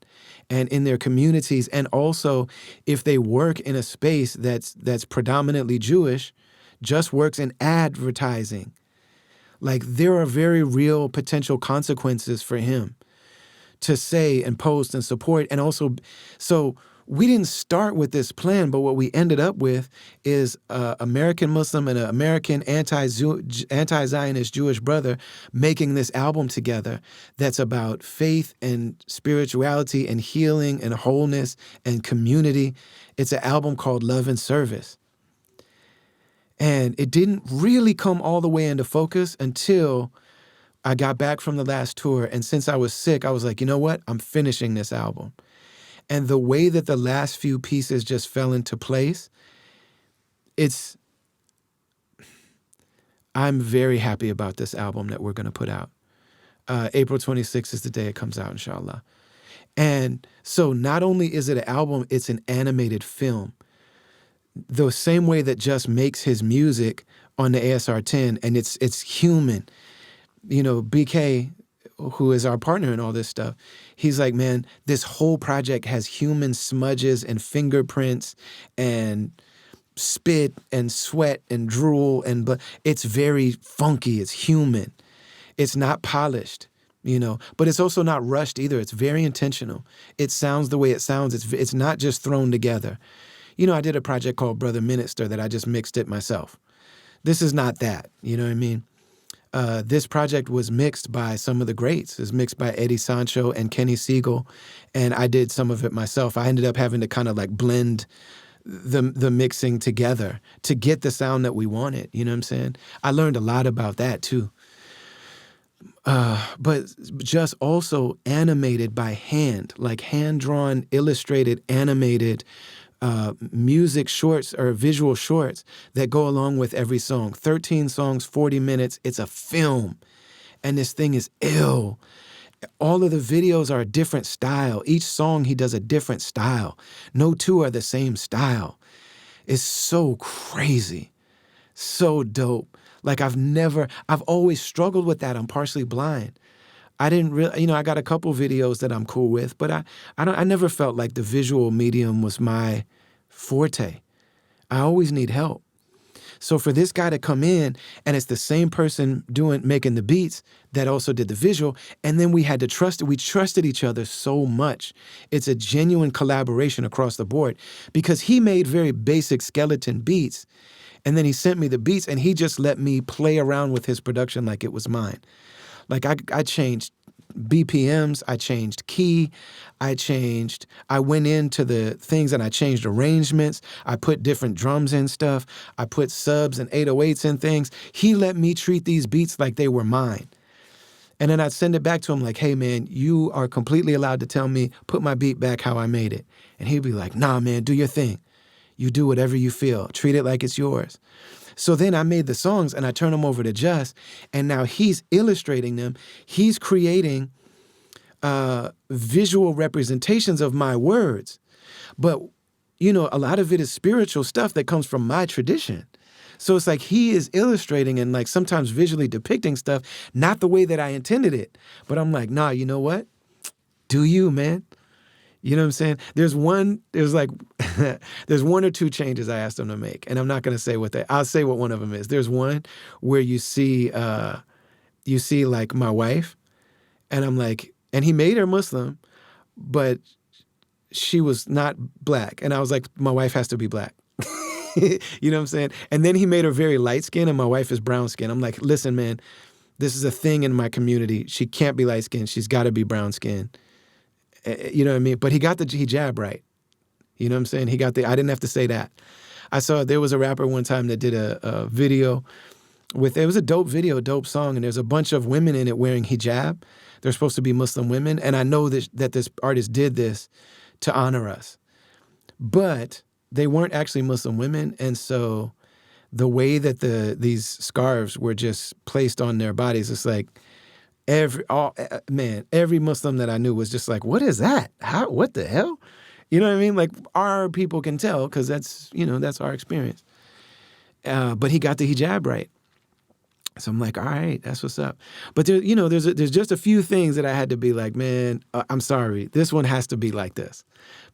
and in their communities. And also, if they work in a space that's predominantly Jewish, just works in advertising. Like, there are very real potential consequences for him to say and post and support. And also, so we didn't start with this plan, but what we ended up with is an American Muslim and an American anti-Zionist Jewish brother making this album together that's about faith and spirituality and healing and wholeness and community. It's an album called Love and Service. And it didn't really come all the way into focus until I got back from the last tour. And since I was sick, I was like, you know what? I'm finishing this album. And the way that the last few pieces just fell into place, I'm very happy about this album that we're going to put out. April 26th is the day it comes out, inshallah. And so not only is it an album, it's an animated film. The same way that Just makes his music on the ASR-10, and it's human. You know, BK, who is our partner in all this stuff, he's like, man, this whole project has human smudges and fingerprints and spit and sweat and drool and blood. It's very funky. It's human. It's not polished, you know, but it's also not rushed either. It's very intentional. It sounds the way it sounds. It's not just thrown together. You know, I did a project called Brother Minister that I just mixed it myself. This is not that, you know what I mean? This project was mixed by some of the greats. It was mixed by Eddie Sancho and Kenny Siegel, and I did some of it myself. I ended up having to kind of like blend the mixing together to get the sound that we wanted, you know what I'm saying? I learned a lot about that too. But just also animated by hand, like hand-drawn, illustrated, animated music shorts or visual shorts that go along with every song. 13 songs, 40 minutes. It's a film. And this thing is ill. All of the videos are a different style. Each song he does a different style. No two are the same style. It's so crazy. So dope. Like I've always struggled with that. I'm partially blind. I didn't really, you know, I got a couple videos that I'm cool with, but I never felt like the visual medium was my forte. I always need help. So for this guy to come in and it's the same person making the beats that also did the visual, and then we had to trust it. We trusted each other so much. It's a genuine collaboration across the board because he made very basic skeleton beats, and then he sent me the beats and he just let me play around with his production like it was mine. Like I changed BPMs, I changed key, I went into the things and I changed arrangements. I put different drums in stuff. I put subs and 808s in things. He let me treat these beats like they were mine. And then I'd send it back to him like, hey man, you are completely allowed to tell me, put my beat back how I made it. And he'd be like, nah man, do your thing. You do whatever you feel. Treat it like it's yours. So then I made the songs and I turned them over to Just, and now he's illustrating them. He's creating visual representations of my words. But, you know, a lot of it is spiritual stuff that comes from my tradition. So it's like he is illustrating and like sometimes visually depicting stuff, not the way that I intended it. But I'm like, nah, you know what? Do you, man? You know what I'm saying? There's one or two changes I asked him to make, and I'm not going to say I'll say what one of them is. There's one where you see like my wife, and I'm like, and he made her Muslim, but she was not black. And I was like, my wife has to be black. You know what I'm saying? And then he made her very light skinned and my wife is brown skinned. I'm like, listen, man, this is a thing in my community. She can't be light skinned. She's got to be brown skinned. You know what I mean? But he got the hijab right. You know what I'm saying? I didn't have to say that. I saw there was a rapper one time that did a video it was a dope video, dope song, and there's a bunch of women in it wearing hijab. They're supposed to be Muslim women. And I know that this artist did this to honor us. But they weren't actually Muslim women. And so the way that these scarves were just placed on their bodies, it's like, every Muslim that I knew was just like, what is that? What the hell? You know what I mean? Like our people can tell because that's our experience. But he got the hijab right. So I'm like, all right, that's what's up. But there's just a few things that I had to be like, man, I'm sorry. This one has to be like this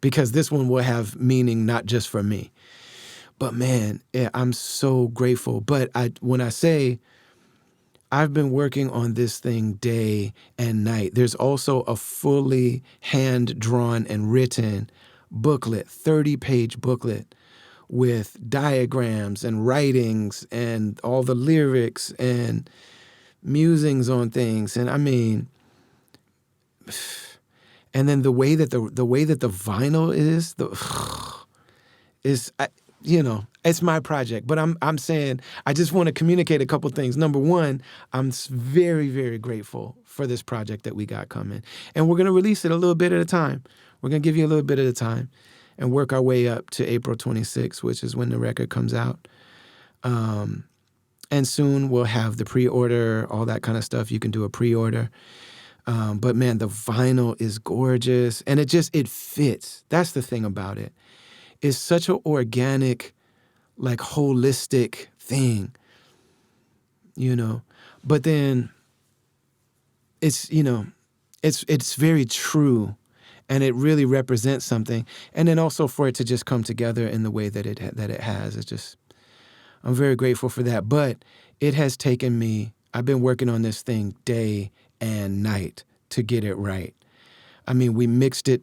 because this one will have meaning not just for me. But man, I'm so grateful. But when I say I've been working on this thing day and night, there's also a fully hand-drawn and written booklet, 30-page booklet with diagrams and writings and all the lyrics and musings on things. And I mean, and then the way that the vinyl is, it's my project. But I'm saying I just want to communicate a couple things. Number one, I'm very, very grateful for this project that we got coming, and we're gonna release it a little bit at a time. We're gonna give you a little bit at a time, and work our way up to April 26th, which is when the record comes out. And soon we'll have the pre-order, all that kind of stuff. You can do a pre-order. But man, the vinyl is gorgeous, and it fits. That's the thing about it. It's such an organic, like holistic thing, But then it's very true, and it really represents something. And then also for it to just come together in the way that it has, I'm very grateful for that. But it has taken me. I've been working on this thing day and night to get it right. I mean, we mixed it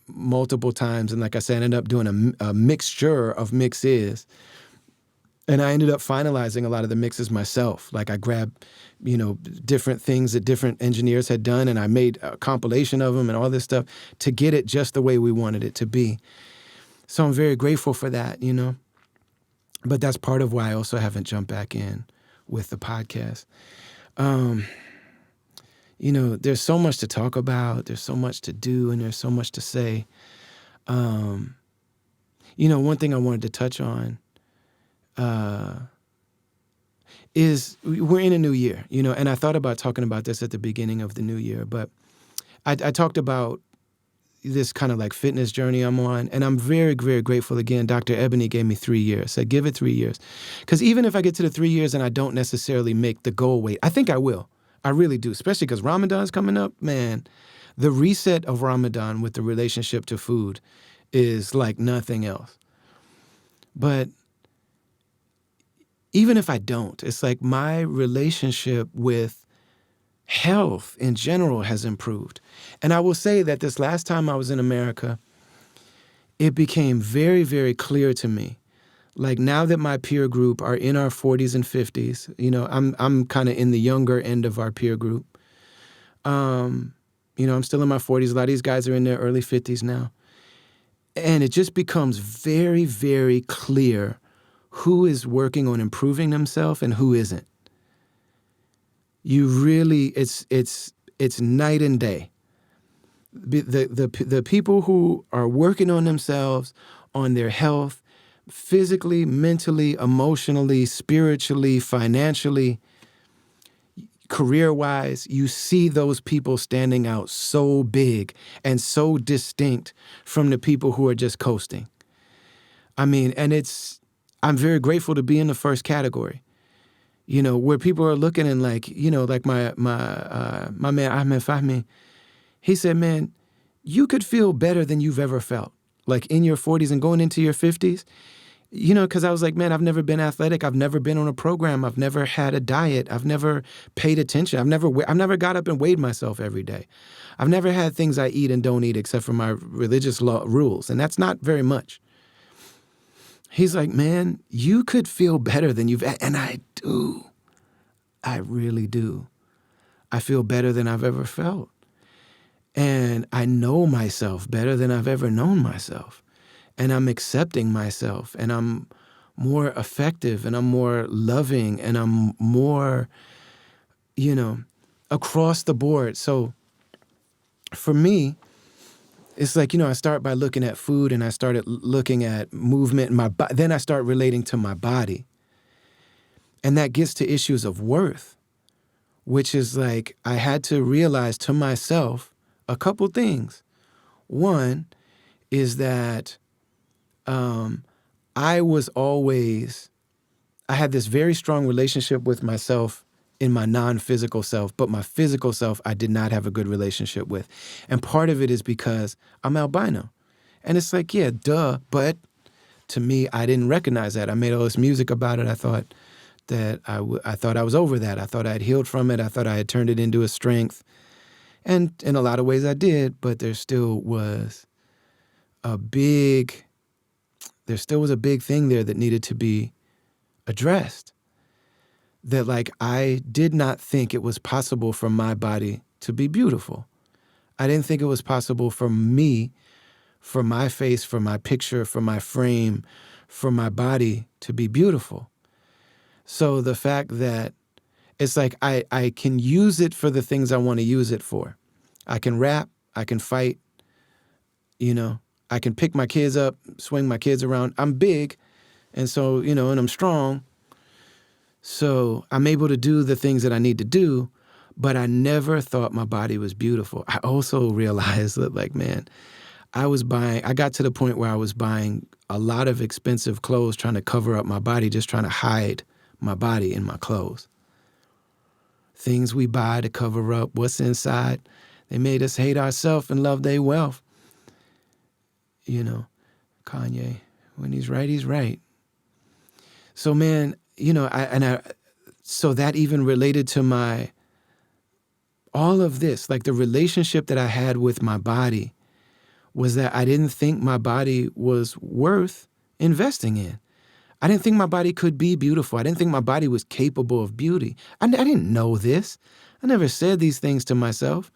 multiple times, and like I said, I ended up doing a mixture of mixes, and I ended up finalizing a lot of the mixes myself. Like I grabbed, different things that different engineers had done, and I made a compilation of them and all this stuff to get it just the way we wanted it to be. So I'm very grateful for that, But that's part of why I also haven't jumped back in with the podcast. There's so much to talk about, there's so much to do, and there's so much to say. One thing I wanted to touch on is we're in a new year, and I thought about talking about this at the beginning of the new year, but I talked about this kind of like fitness journey I'm on, and I'm very, very grateful. Again, Dr. Ebony gave me 3 years, said give it 3 years. Because even if I get to the 3 years and I don't necessarily make the goal weight, I think I will. I really do, especially because Ramadan's coming up. Man, the reset of Ramadan with the relationship to food is like nothing else. But even if I don't, it's like my relationship with health in general has improved. And I will say that this last time I was in America, it became very, very clear to me. Like now that my peer group are in our 40s and 50s, I'm kind of in the younger end of our peer group. I'm still in my 40s. A lot of these guys are in their early 50s now. And it just becomes very, very clear who is working on improving themselves and who isn't. You really, it's night and day. The people who are working on themselves, on their health, physically, mentally, emotionally, spiritually, financially, career-wise, you see those people standing out so big and so distinct from the people who are just coasting. I mean, and I'm very grateful to be in the first category. Where people are looking and like my man Ahmed Fahmy, he said, man, you could feel better than you've ever felt, like in your 40s and going into your 50s. Because I was like, man, I've never been athletic. I've never been on a program. I've never had a diet. I've never paid attention. I've never got up and weighed myself every day. I've never had things I eat and don't eat except for my religious law rules, and that's not very much. He's like, man, you could feel better than and I do. I really do. I feel better than I've ever felt. And I know myself better than I've ever known myself. And I'm accepting myself, and I'm more effective, and I'm more loving, and I'm more, across the board. So for me, it's like, I start by looking at food, and I started looking at movement in my body. Then I start relating to my body. And that gets to issues of worth, which is like I had to realize to myself a couple things. One is that I had this very strong relationship with myself in my non-physical self, but my physical self I did not have a good relationship with. And part of it is because I'm albino. And it's like, yeah, duh, but to me, I didn't recognize that. I made all this music about it. I thought that I thought I was over that. I thought I had healed from it. I thought I had turned it into a strength. And in a lot of ways I did, but there still was a big thing there that needed to be addressed. That like I did not think it was possible for my body to be beautiful. I didn't think it was possible for me, for my face, for my picture, for my frame, for my body to be beautiful. So the fact that it's like I can use it for the things I want to use it for. I can rap, I can fight, I can pick my kids up, swing my kids around. I'm big, and so, and I'm strong. So I'm able to do the things that I need to do, but I never thought my body was beautiful. I also realized that, like, man, I got to the point where I was buying a lot of expensive clothes, trying to cover up my body, just trying to hide my body in my clothes. Things we buy to cover up what's inside. They made us hate ourselves and love their wealth. Kanye, when he's right, he's right. So, man, so that even related to all of this, like the relationship that I had with my body was that I didn't think my body was worth investing in. I didn't think my body could be beautiful. I didn't think my body was capable of beauty. I didn't know this. I never said these things to myself,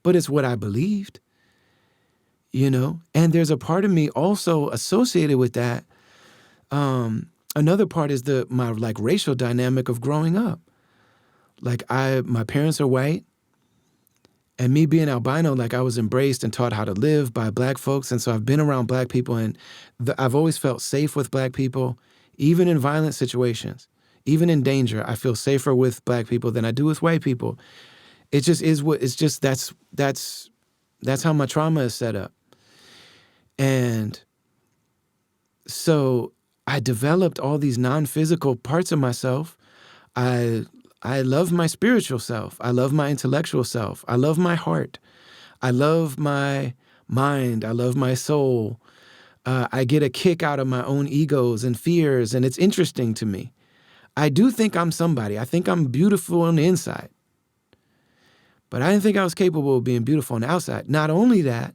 but it's what I believed, And there's a part of me also associated with that. Another part is my racial dynamic of growing up. Like my parents are white, and me being albino, like I was embraced and taught how to live by black folks. And so I've been around black people, and I've always felt safe with black people, even in violent situations, even in danger. I feel safer with black people than I do with white people. It just is that's how my trauma is set up. And so I developed all these non-physical parts of myself. I love my spiritual self. I love my intellectual self. I love my heart. I love my mind. I love my soul. I get a kick out of my own egos and fears, and it's interesting to me. I do think I'm somebody. I think I'm beautiful on the inside. But I didn't think I was capable of being beautiful on the outside. Not only that,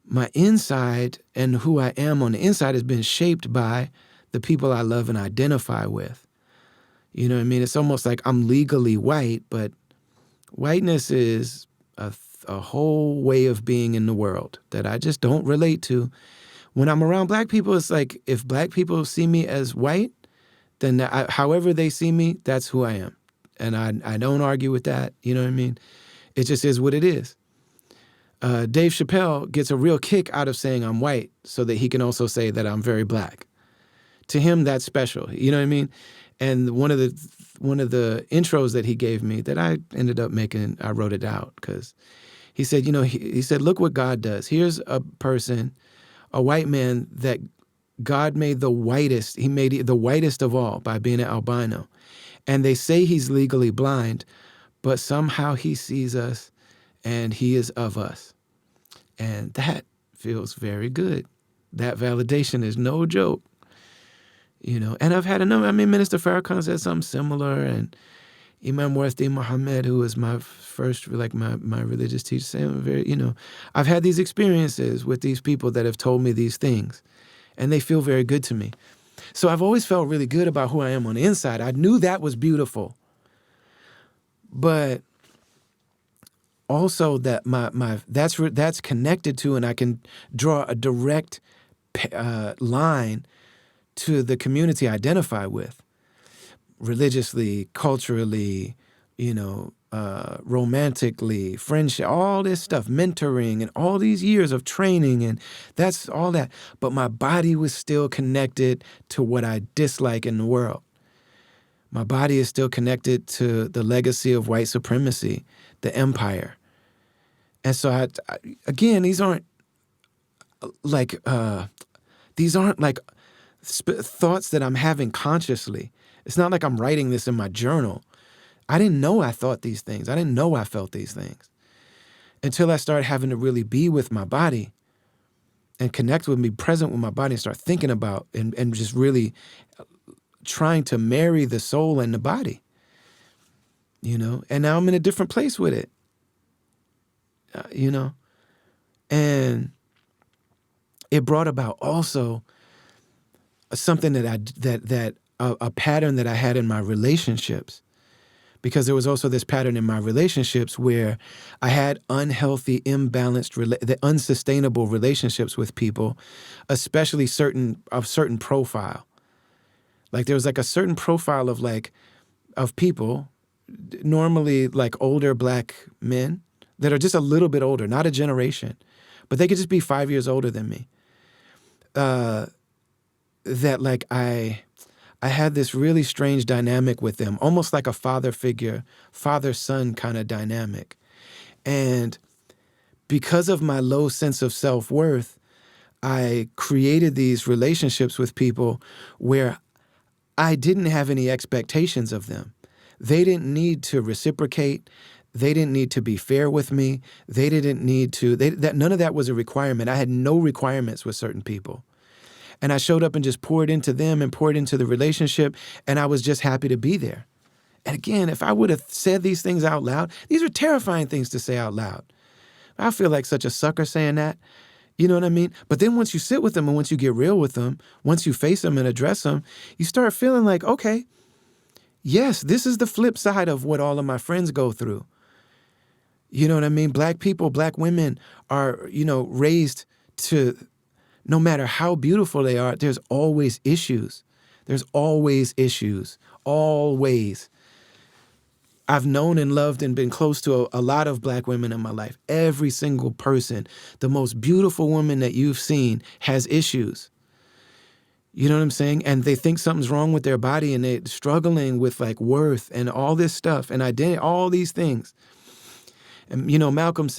my inside and who I am on the inside has been shaped by the people I love and identify with. You know what I mean? It's almost like I'm legally white, but whiteness is a whole way of being in the world that I just don't relate to. When I'm around black people, it's like if black people see me as white, then however they see me, that's who I am. And I don't argue with that. You know what I mean? It just is what it is. Dave Chappelle gets a real kick out of saying I'm white so that he can also say that I'm very black. To him, that's special. You know what I mean? And one of the intros that he gave me that I ended up making, I wrote it out because he said, he said, look what God does. Here's a person, a white man that God made the whitest. He made it the whitest of all by being an albino. And they say he's legally blind, but somehow he sees us and he is of us. And that feels very good. That validation is no joke. And I've had Minister Farrakhan said something similar, and Imam Warthi Muhammad, who was my first, my religious teacher, said, I've had these experiences with these people that have told me these things, and they feel very good to me. So I've always felt really good about who I am on the inside. I knew that was beautiful. But also that that's connected to, and I can draw a direct line to the community I identify with, religiously, culturally, romantically, friendship, all this stuff, mentoring, and all these years of training, and that's all that. But my body was still connected to what I dislike in the world. My body is still connected to the legacy of white supremacy, the empire. And so, again, these aren't like thoughts that I'm having consciously. It's not like I'm writing this in my journal. I didn't know I thought these things. I didn't know I felt these things until I started having to really be with my body and connect with me, present with my body, and start thinking about and just really trying to marry the soul and the body, and now I'm in a different place with it, and it brought about also something that a pattern that I had in my relationships, because there was also this pattern in my relationships where I had unhealthy, imbalanced, the unsustainable relationships with people, especially certain profile. Like there was like a certain profile of people, normally like older Black men that are just a little bit older, not a generation, but they could just be 5 years older than me. That like I had this really strange dynamic with them, almost like a father figure, father-son kind of dynamic. And because of my low sense of self-worth, I created these relationships with people where I didn't have any expectations of them. They didn't need to reciprocate. They didn't need to be fair with me. They didn't need to, none of that was a requirement. I had no requirements with certain people. And I showed up and just poured into them and poured into the relationship, and I was just happy to be there. And again, if I would have said these things out loud, these are terrifying things to say out loud. I feel like such a sucker saying that. You know what I mean? But then once you sit with them and once you get real with them, once you face them and address them, you start feeling like, okay, yes, this is the flip side of what all of my friends go through. You know what I mean? Black people, Black women are, raised to, no matter how beautiful they are, there's always issues. There's always issues. Always. I've known and loved and been close to a lot of Black women in my life. Every single person, the most beautiful woman that you've seen has issues. You know what I'm saying? And they think something's wrong with their body and they're struggling with like worth and all this stuff and identity, all these things. And, Malcolm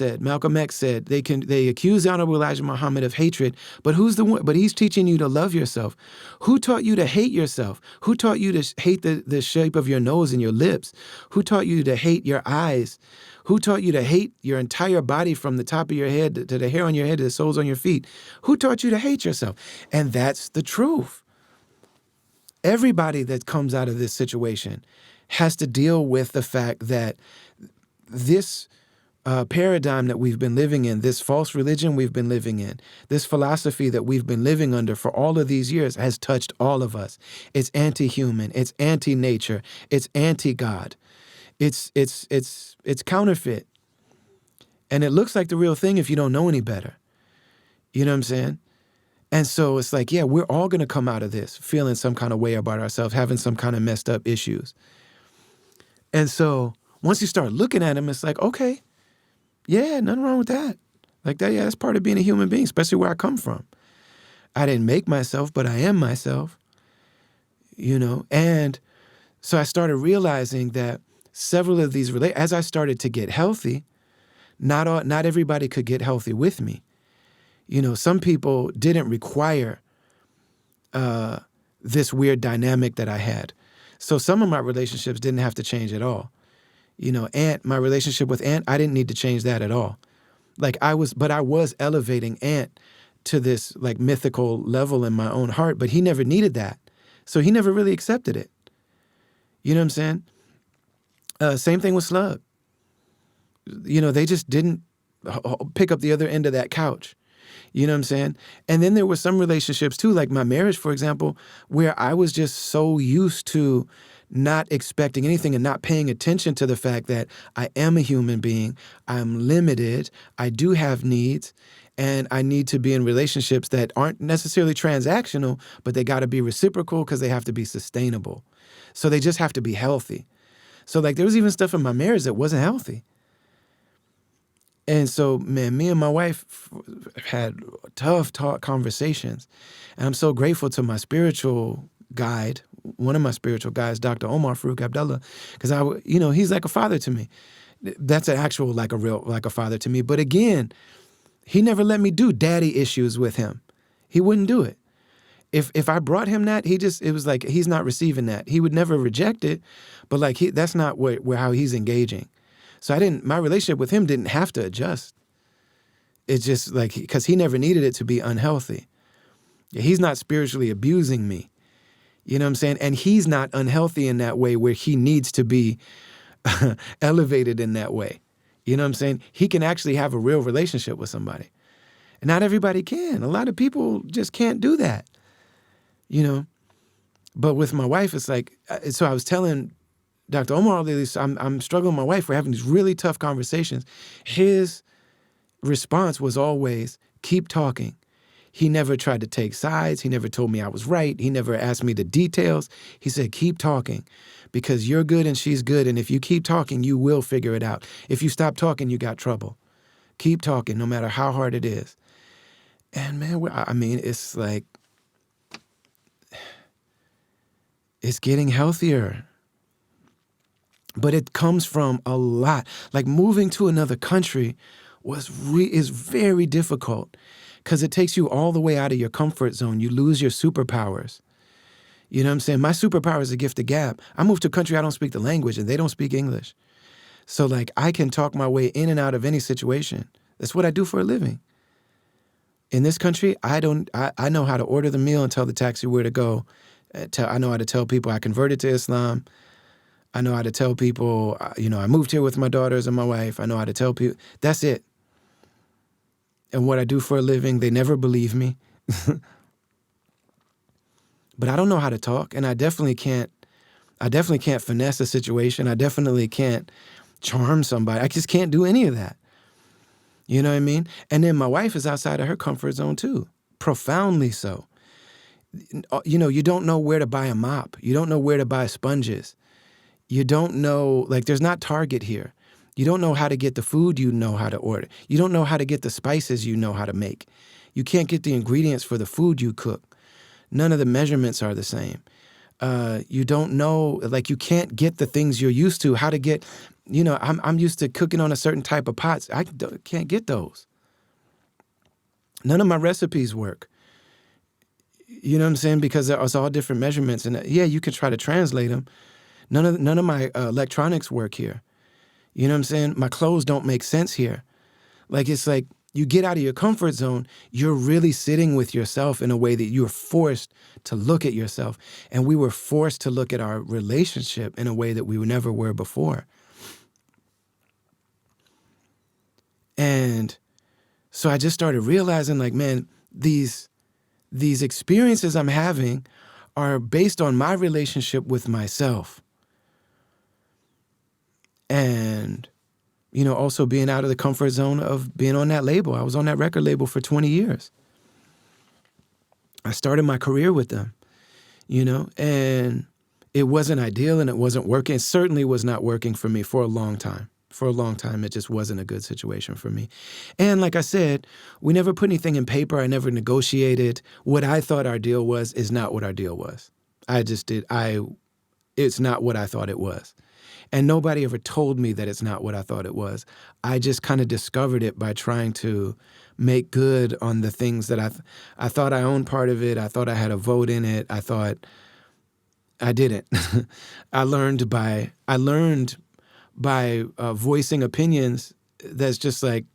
X said, they accuse Honorable Elijah Muhammad of hatred, but who's the one? But he's teaching you to love yourself. Who taught you to hate yourself? Who taught you to hate the shape of your nose and your lips? Who taught you to hate your eyes? Who taught you to hate your entire body from the top of your head to the hair on your head to the soles on your feet? Who taught you to hate yourself? And that's the truth. Everybody that comes out of this situation has to deal with the fact that this paradigm that we've been living in, this false religion we've been living in, this philosophy that we've been living under for all of these years has touched all of us. It's anti-human. It's anti-nature. It's anti-God. It's counterfeit. And it looks like the real thing if you don't know any better. You know what I'm saying? And so it's like, yeah, we're all going to come out of this feeling some kind of way about ourselves, having some kind of messed up issues. And so once you start looking at them, it's like, okay, yeah, nothing wrong with that. Like that, yeah, that's part of being a human being, especially where I come from. I didn't make myself, but I am myself, And so I started realizing that several of these, as I started to get healthy, not everybody could get healthy with me. Some people didn't require this weird dynamic that I had. So some of my relationships didn't have to change at all. My relationship with Aunt, I didn't need to change that at all. I was elevating Aunt to this like mythical level in my own heart, but he never needed that. So he never really accepted it. You know what I'm saying? Same thing with Slug. They just didn't pick up the other end of that couch. You know what I'm saying? And then there were some relationships too, like my marriage, for example, where I was just so used to not expecting anything and not paying attention to the fact that I am a human being. I'm limited. I do have needs. And I need to be in relationships that aren't necessarily transactional, but they got to be reciprocal because they have to be sustainable. So they just have to be healthy. So there was even stuff in my marriage that wasn't healthy. And so, man, me and my wife had tough conversations. And I'm so grateful to my spiritual guide, one of my spiritual guides, Dr. Omar Farouk Abdullah, because he's like a father to me. That's an actual, like a father to me. But again, he never let me do daddy issues with him. He wouldn't do it. If I brought him that, it was like, he's not receiving that. He would never reject it, but that's not how he's engaging. So my relationship with him didn't have to adjust. It's just like, because he never needed it to be unhealthy. He's not spiritually abusing me. You know what I'm saying? And he's not unhealthy in that way where he needs to be elevated in that way. You know what I'm saying? He can actually have a real relationship with somebody. And not everybody can. A lot of people just can't do that, you know? But with my wife, it's like, so I was telling Dr. Omar all these, I'm struggling with my wife. We're having these really tough conversations. His response was always, keep talking. He never tried to take sides. He never told me I was right. He never asked me the details. He said, keep talking because you're good and she's good. And if you keep talking, you will figure it out. If you stop talking, you got trouble. Keep talking no matter how hard it is. And man, I mean, it's like, it's getting healthier. But it comes from a lot. Like moving to another country is very difficult because it takes you all the way out of your comfort zone. You lose your superpowers. You know what I'm saying? My superpower is a gift of gab. I moved to a country I don't speak the language and they don't speak English. So like I can talk my way in and out of any situation. That's what I do for a living. In this country, I know how to order the meal and tell the taxi where to go. I know how to tell people I converted to Islam. I know how to tell people, I moved here with my daughters and my wife. I know how to tell people. That's it. And what I do for a living, they never believe me. But I don't know how to talk, and I definitely can't finesse a situation. I definitely can't charm somebody. I just can't do any of that. You know what I mean? And then my wife is outside of her comfort zone too, profoundly so. You don't know where to buy a mop. You don't know where to buy sponges. You don't know, like there's not Target here. You don't know how to get the food you know how to order. You don't know how to get the spices you know how to make. You can't get the ingredients for the food you cook. None of the measurements are the same. You don't know, like you can't get the things you're used to, how to get, I'm used to cooking on a certain type of pots. I can't get those. None of my recipes work. You know what I'm saying? Because it's all different measurements. And yeah, you can try to translate them. None of my electronics work here. You know what I'm saying? My clothes don't make sense here. Like, it's like you get out of your comfort zone, you're really sitting with yourself in a way that you're forced to look at yourself. And we were forced to look at our relationship in a way that we never were before. And so I just started realizing, like, man, these experiences I'm having are based on my relationship with myself. And, also being out of the comfort zone of being on that label. I was on that record label for 20 years. I started my career with them, and it wasn't ideal and it wasn't working. It certainly was not working for me for a long time. For a long time, it just wasn't a good situation for me. And like I said, we never put anything in paper. I never negotiated. What I thought our deal was is not what our deal was. It's not what I thought it was. And nobody ever told me that it's not what I thought it was. I just kind of discovered it by trying to make good on the things that I thought I owned part of it. I thought I had a vote in it. I thought I didn't. I learned by voicing opinions that's just like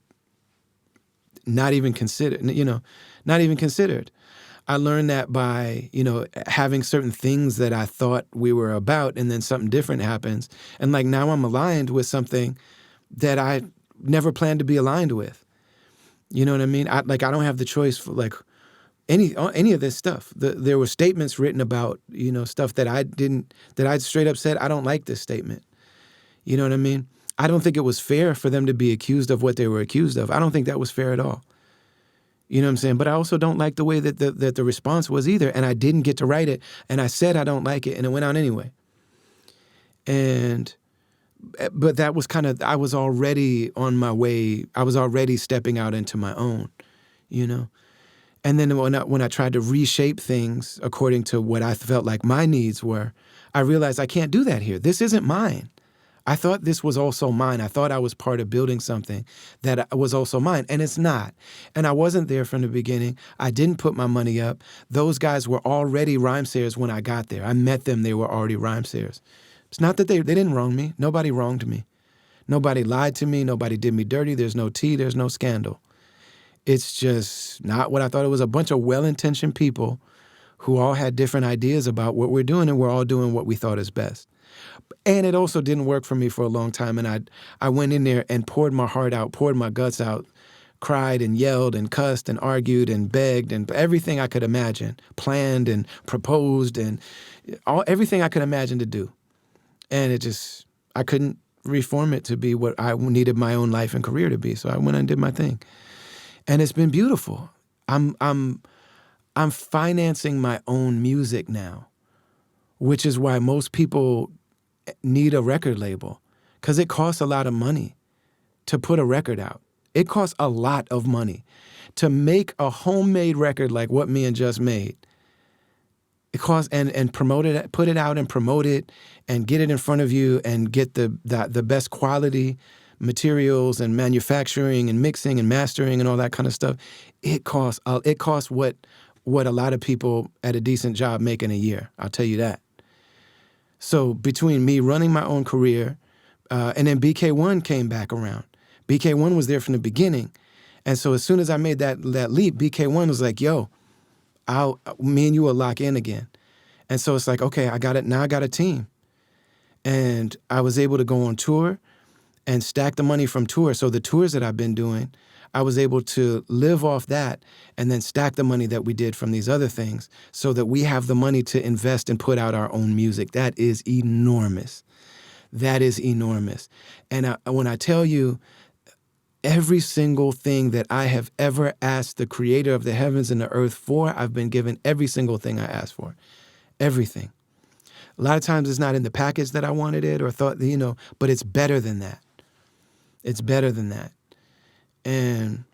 not even considered, not even considered. I learned that by, having certain things that I thought we were about, and then something different happens. And like now I'm aligned with something that I never planned to be aligned with. You know what I mean? I don't have the choice for like any of this stuff. There were statements written about, stuff that I straight up said, I don't like this statement. You know what I mean? I don't think it was fair for them to be accused of what they were accused of. I don't think that was fair at all. You know what I'm saying? But I also don't like the way that the response was either. And I didn't get to write it. And I said I don't like it. And it went out anyway. But that was I was already on my way. I was already stepping out into my own, And then when I tried to reshape things according to what I felt like my needs were, I realized I can't do that here. This isn't mine. I thought this was also mine. I thought I was part of building something that was also mine, and it's not. And I wasn't there from the beginning. I didn't put my money up. Those guys were already rhymesayers when I got there. I met them. They were already rhymesayers. It's not that they didn't wrong me. Nobody wronged me. Nobody lied to me. Nobody did me dirty. There's no tea. There's no scandal. It's just not what I thought it was. A bunch of well-intentioned people who all had different ideas about what we're doing, and we're all doing what we thought is best. And it also didn't work for me for a long time. And I went in there and poured my heart out, poured my guts out, cried and yelled and cussed and argued and begged and everything I could imagine, planned and proposed and everything I could imagine to do. And I couldn't reform it to be what I needed my own life and career to be. So I went and did my thing. And it's been beautiful. I'm financing my own music now, which is why most people need a record label, because it costs a lot of money to put a record out. It costs a lot of money to make a homemade record like what me and Just made. It costs and promote it, put it out and promote it and get it in front of you and get the best quality materials and manufacturing and mixing and mastering and all that kind of stuff. It costs what a lot of people at a decent job make in a year. I'll tell you that. So between me running my own career, and then BK1 came back around. BK1 was there from the beginning. And so as soon as I made that leap, BK1 was like, yo, me and you will lock in again. And so it's like, okay, I got it. Now I got a team. And I was able to go on tour and stack the money from tour. So the tours that I've been doing, I was able to live off that and then stack the money that we did from these other things so that we have the money to invest and put out our own music. That is enormous. That is enormous. And when I tell you, every single thing that I have ever asked the creator of the heavens and the earth for, I've been given every single thing I asked for. Everything. A lot of times it's not in the package that I wanted it or thought, but it's better than that. It's better than that. And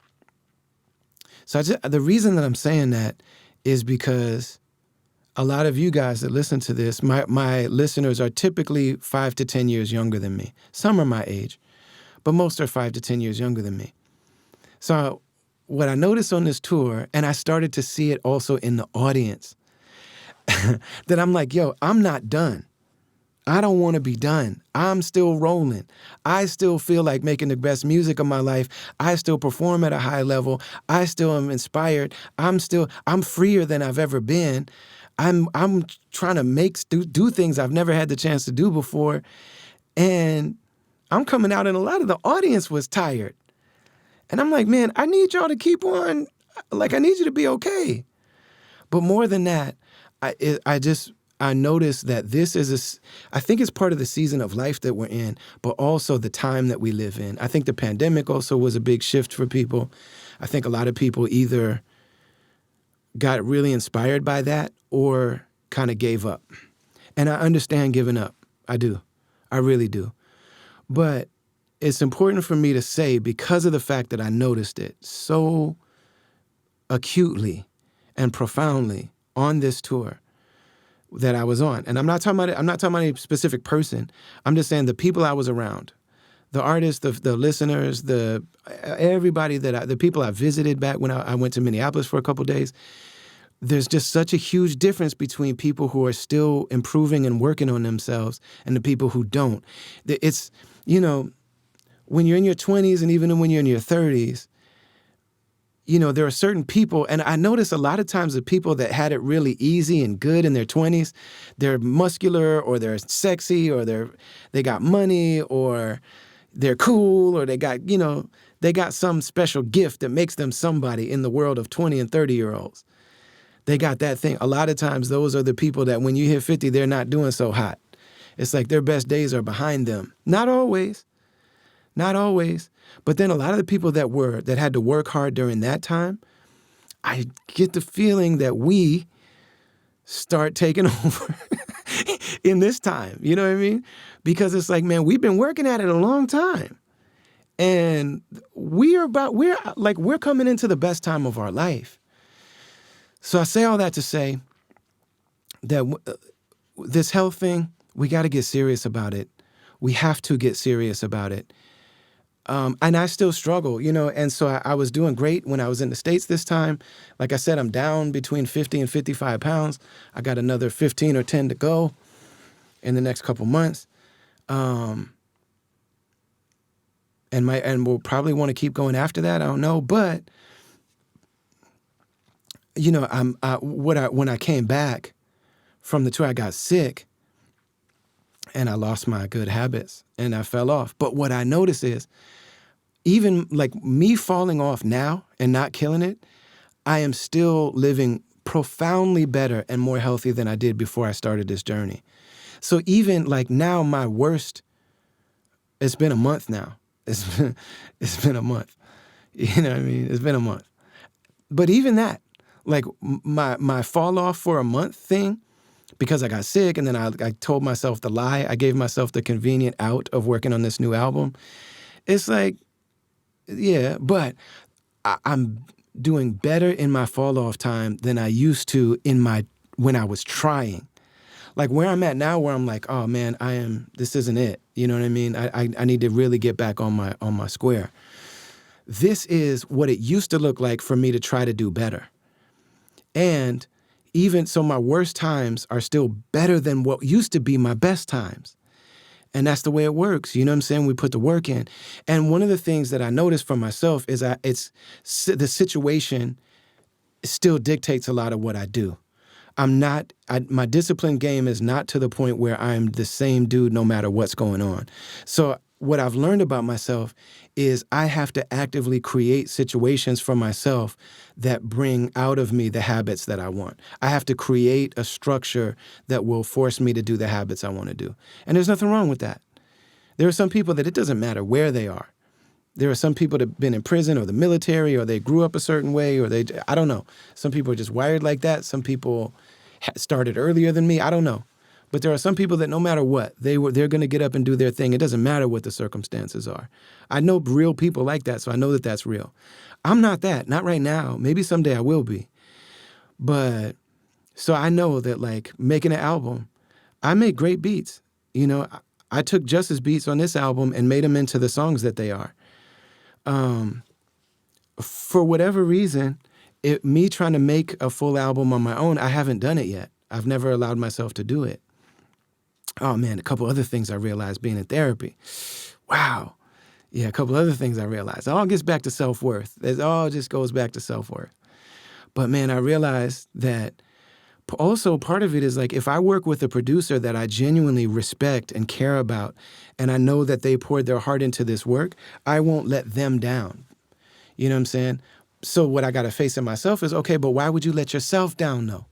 so the reason that I'm saying that is because a lot of you guys that listen to this, my listeners are typically 5 to 10 years younger than me. Some are my age, but most are 5 to 10 years younger than me. So what I noticed on this tour, and I started to see it also in the audience, that I'm like, yo, I'm not done. I don't want to be done. I'm still rolling. I still feel like making the best music of my life. I still perform at a high level. I still am inspired. I'm freer than I've ever been. I'm trying to do things I've never had the chance to do before. And I'm coming out and a lot of the audience was tired. And I'm like, man, I need y'all to keep on. Like, I need you to be okay. But more than that, I noticed that I think it's part of the season of life that we're in, but also the time that we live in. I think the pandemic also was a big shift for people. I think a lot of people either got really inspired by that or kind of gave up. And I understand giving up. I do. I really do. But it's important for me to say, because of the fact that I noticed it so acutely and profoundly on this tour that I was on. And I'm not talking about any specific person. I'm just saying the people I was around, the artists, the listeners, everybody the people I visited back when I went to Minneapolis for a couple of days. There's just such a huge difference between people who are still improving and working on themselves and the people who don't. It's, when you're in your 20s and even when you're in your 30s, there are certain people, and I notice a lot of times the people that had it really easy and good in their 20s, they're muscular or they're sexy or they got money or they're cool or they got some special gift that makes them somebody in the world of 20 and 30-year-olds. They got that thing. A lot of times those are the people that when you hit 50, they're not doing so hot. It's like their best days are behind them. Not always. Not always. But then a lot of the people that had to work hard during that time, I get the feeling that we start taking over in this time. You know what I mean? Because it's like, man, we've been working at it a long time. And we're coming into the best time of our life. So I say all that to say that this health thing, we got to get serious about it. We have to get serious about it. And I still struggle, and so I was doing great when I was in the States this time. Like I said, I'm down between 50 and 55 pounds. I got another 15 or 10 to go in the next couple months. And we'll probably want to keep going after that. I don't know. But when I came back from the tour, I got sick and I lost my good habits and I fell off. But what I notice is even like me falling off now and not killing it, I am still living profoundly better and more healthy than I did before I started this journey. So even like now, my worst, it's been a month now. It's been a month. You know what I mean? It's been a month. But even that, like my fall off for a month thing, because I got sick and then I told myself the lie. I gave myself the convenient out of working on this new album. It's like, yeah, but I'm doing better in my fall off time than I used to when I was trying. Like where I'm at now, where I'm like, oh man, this isn't it. You know what I mean? I need to really get back on my square. This is what it used to look like for me to try to do better. And even so, my worst times are still better than what used to be my best times. And that's the way it works. You know what I'm saying? We put the work in. And one of the things that I noticed for myself is the situation still dictates a lot of what I do. My discipline game is not to the point where I'm the same dude no matter what's going on. So what I've learned about myself is I have to actively create situations for myself that bring out of me the habits that I want. I have to create a structure that will force me to do the habits I want to do. And there's nothing wrong with that. There are some people that it doesn't matter where they are. There are some people that have been in prison or the military or they grew up a certain way or I don't know. Some people are just wired like that. Some people started earlier than me. I don't know. But there are some people that no matter what, they're going to get up and do their thing. It doesn't matter what the circumstances are. I know real people like that, so I know that that's real. I'm not that, not right now. Maybe someday I will be. But so I know that like making an album, I make great beats. You know, I took Justice beats on this album and made them into the songs that they are. For whatever reason, me trying to make a full album on my own, I haven't done it yet. I've never allowed myself to do it. Oh man, a couple other things I realized being in therapy. Wow. Yeah, a couple other things I realized. It all gets back to self-worth. It all just goes back to self-worth. But man, I realized that also part of it is like if I work with a producer that I genuinely respect and care about, and I know that they poured their heart into this work, I won't let them down. You know what I'm saying? So what I got to face in myself is, okay, but why would you let yourself down though?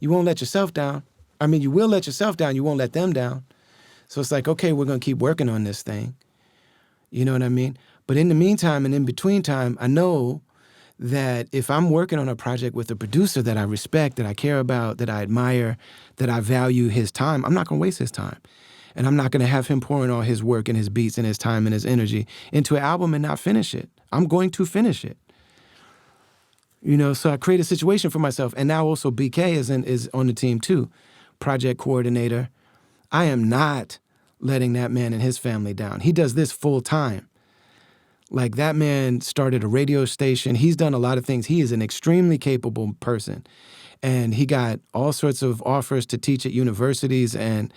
You won't let yourself down. I mean, you will let yourself down. You won't let them down. So it's like, okay, we're going to keep working on this thing. You know what I mean? But in the meantime and in between time, I know that if I'm working on a project with a producer that I respect, that I care about, that I admire, that I value his time, I'm not going to waste his time. And I'm not going to have him pouring all his work and his beats and his time and his energy into an album and not finish it. I'm going to finish it. You know, so I create a situation for myself. And now also BK is on the team too, project coordinator. I am not letting that man and his family down. He does this full time. Like that man started a radio station. He's done a lot of things. He is an extremely capable person. And he got all sorts of offers to teach at universities. And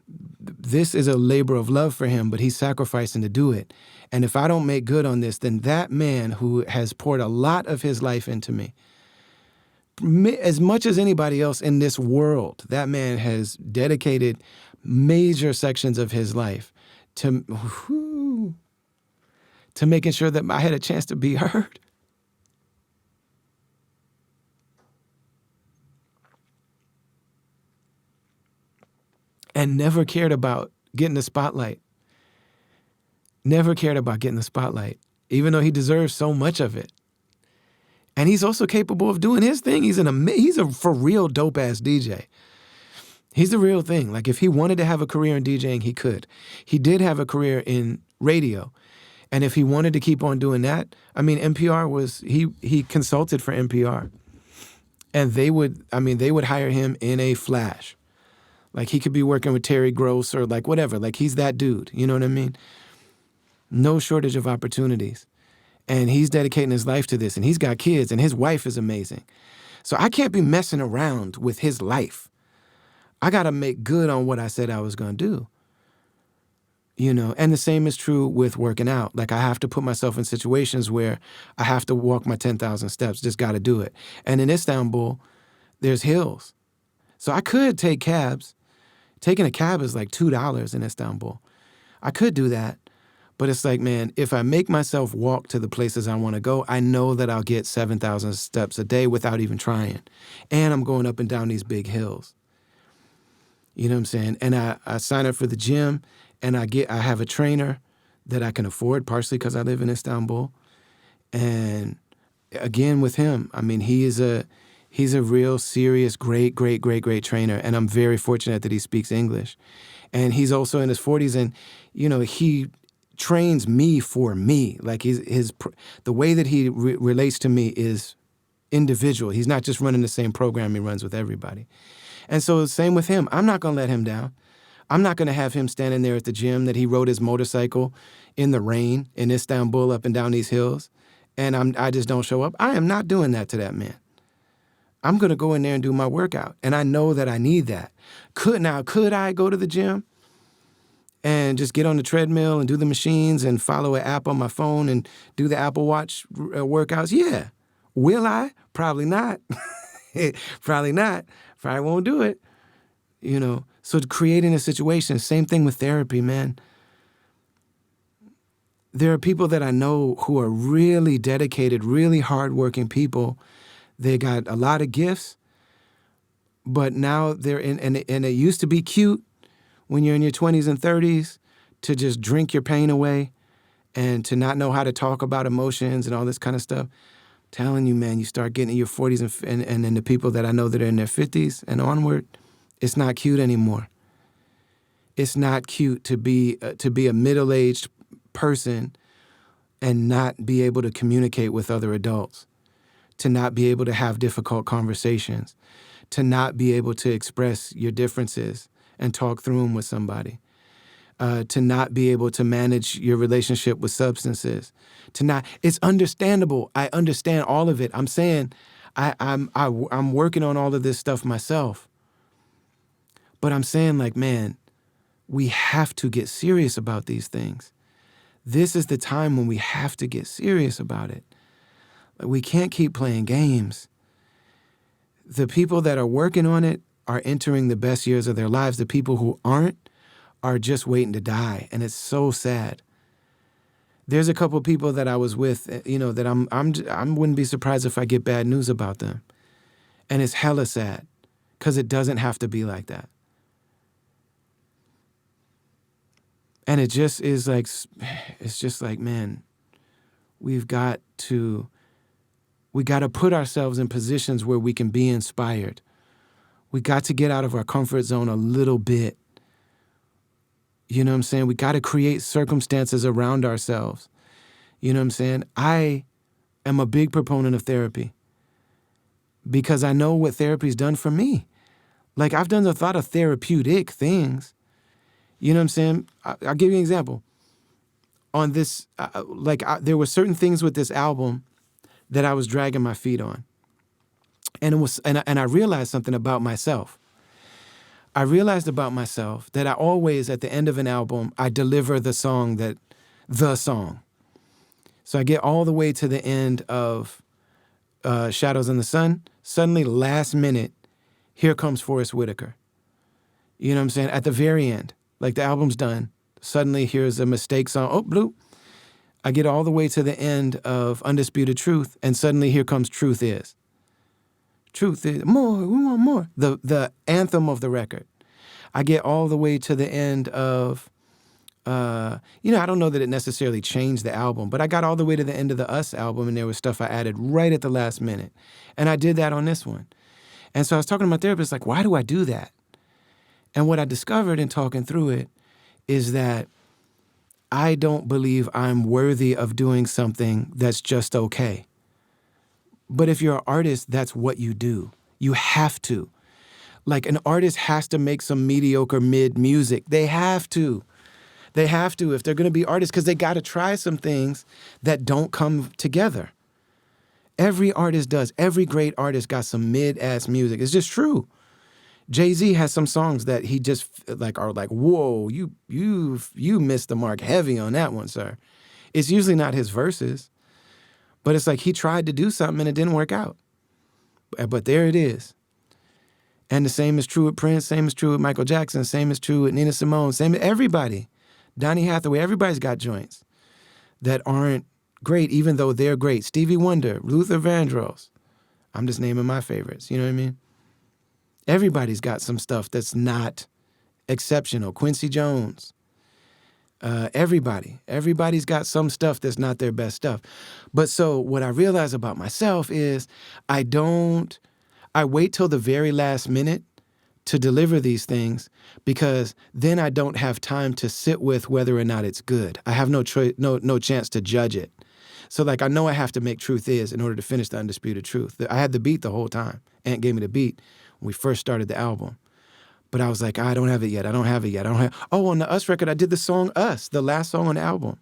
this is a labor of love for him, but he's sacrificing to do it. And if I don't make good on this, then that man who has poured a lot of his life into me, as much as anybody else in this world, that man has dedicated major sections of his life to making sure that I had a chance to be heard. And never cared about getting the spotlight. Never cared about getting the spotlight, even though he deserves so much of it. And he's also capable of doing his thing. He's a for real dope ass DJ. He's the real thing. Like if he wanted to have a career in DJing, he could. He did have a career in radio. And if he wanted to keep on doing that, I mean, he consulted for NPR. And they would hire him in a flash. Like he could be working with Terry Gross or like whatever. Like he's that dude. You know what I mean? No shortage of opportunities. And he's dedicating his life to this. And he's got kids and his wife is amazing. So I can't be messing around with his life. I got to make good on what I said I was going to do. And the same is true with working out. Like I have to put myself in situations where I have to walk my 10,000 steps, just got to do it. And in Istanbul, there's hills. So I could take cabs. Taking a cab is like $2 in Istanbul. I could do that. But it's like, man, if I make myself walk to the places I want to go, I know that I'll get 7,000 steps a day without even trying. And I'm going up and down these big hills. You know what I'm saying? And I sign up for the gym, and I have a trainer that I can afford, partially because I live in Istanbul. And again, with him, I mean, he's a real serious, great trainer. And I'm very fortunate that he speaks English. And he's also in his 40s, and, he trains me for me. Like the way that he relates to me is individual. He's not just running the same program he runs with everybody. And so same with him. I'm not going to let him down. I'm not going to have him standing there at the gym that he rode his motorcycle in the rain in Istanbul up and down these hills, and I just don't show up. I am not doing that to that man. I'm going to go in there and do my workout, and I know that I need that. Could I go to the gym and just get on the treadmill and do the machines and follow an app on my phone and do the Apple Watch workouts? Yeah. Will I? Probably not. Probably not. Probably won't do it. So creating a situation, same thing with therapy, man. There are people that I know who are really dedicated, really hardworking people. They got a lot of gifts, but now they're and it used to be cute when you're in your 20s and 30s to just drink your pain away and to not know how to talk about emotions and all this kind of stuff. I'm telling you, man, you start getting in your 40s and then the people that I know that are in their 50s and onward, it's not cute anymore. It's not cute to be a middle-aged person and not be able to communicate with other adults, to not be able to have difficult conversations, to not be able to express your differences and talk through them with somebody, to not be able to manage your relationship with substances, it's understandable. I understand all of it. I'm saying I'm working on all of this stuff myself. But I'm saying, like, man, we have to get serious about these things. This is the time when we have to get serious about it. We can't keep playing games. The people that are working on it are entering the best years of their lives. The people who aren't are just waiting to die, and it's so sad. There's a couple of people that I was with, that I wouldn't be surprised if I get bad news about them. And it's hella sad, because it doesn't have to be like that. And it just is like, it's just like, man, we got to put ourselves in positions where we can be inspired. We got to get out of our comfort zone a little bit. You know what I'm saying? We got to create circumstances around ourselves. You know what I'm saying? I am a big proponent of therapy because I know what therapy's done for me. Like, I've done a lot of therapeutic things. You know what I'm saying? I'll give you an example. On this, there were certain things with this album that I was dragging my feet on. And I realized something about myself. I realized about myself that I always, at the end of an album, I deliver the song. So I get all the way to the end of Shadows in the Sun. Suddenly, last minute, here comes Forrest Whitaker. You know what I'm saying? At the very end, like the album's done. Suddenly, here's a mistake song. Oh, bloop. I get all the way to the end of Undisputed Truth, and suddenly here comes Truth Is. Truth is more, we want more. The anthem of the record. I get all the way to the end of, I don't know that it necessarily changed the album, but I got all the way to the end of the Us album, and there was stuff I added right at the last minute. And I did that on this one. And so I was talking to my therapist, like, why do I do that? And what I discovered in talking through it is that I don't believe I'm worthy of doing something that's just okay. But if you're an artist, that's what you do. You have to. Like, an artist has to make some mediocre mid music. They have to. They have to if they're going to be artists, because they got to try some things that don't come together. Every artist does. Every great artist got some mid-ass music. It's just true. Jay-Z has some songs that he just like are like, whoa, you missed the mark heavy on that one, sir. It's usually not his verses, but it's like he tried to do something and it didn't work out. But there it is. And the same is true with Prince, same is true with Michael Jackson, same is true with Nina Simone, same with everybody. Donny Hathaway, everybody's got joints that aren't great, even though they're great. Stevie Wonder, Luther Vandross. I'm just naming my favorites, you know what I mean? Everybody's got some stuff that's not exceptional. Quincy Jones. Everybody's got some stuff that's not their best stuff. But so what I realize about myself is I wait till the very last minute to deliver these things because then I don't have time to sit with whether or not it's good. I have no chance to judge it. So like I know I have to make Truth Is in order to finish the Undisputed Truth. I had the beat the whole time. Ant gave me the beat when we first started the album. But I was like, I don't have it yet. Oh, on the Us record, I did the song Us, the last song on the album.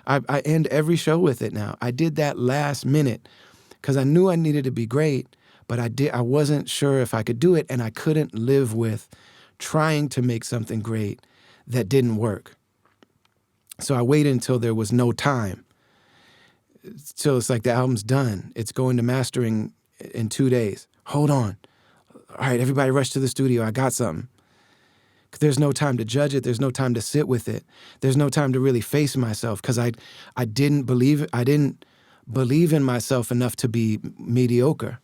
I end every show with it now. I did that last minute because I knew I needed to be great, but I wasn't sure if I could do it, and I couldn't live with trying to make something great that didn't work. So I waited until there was no time. So it's like the album's done. It's going to mastering in 2 days. Hold on. All right, everybody rush to the studio. I got something. There's no time to judge it. There's no time to sit with it. There's no time to really face myself because I didn't believe in myself enough to be mediocre.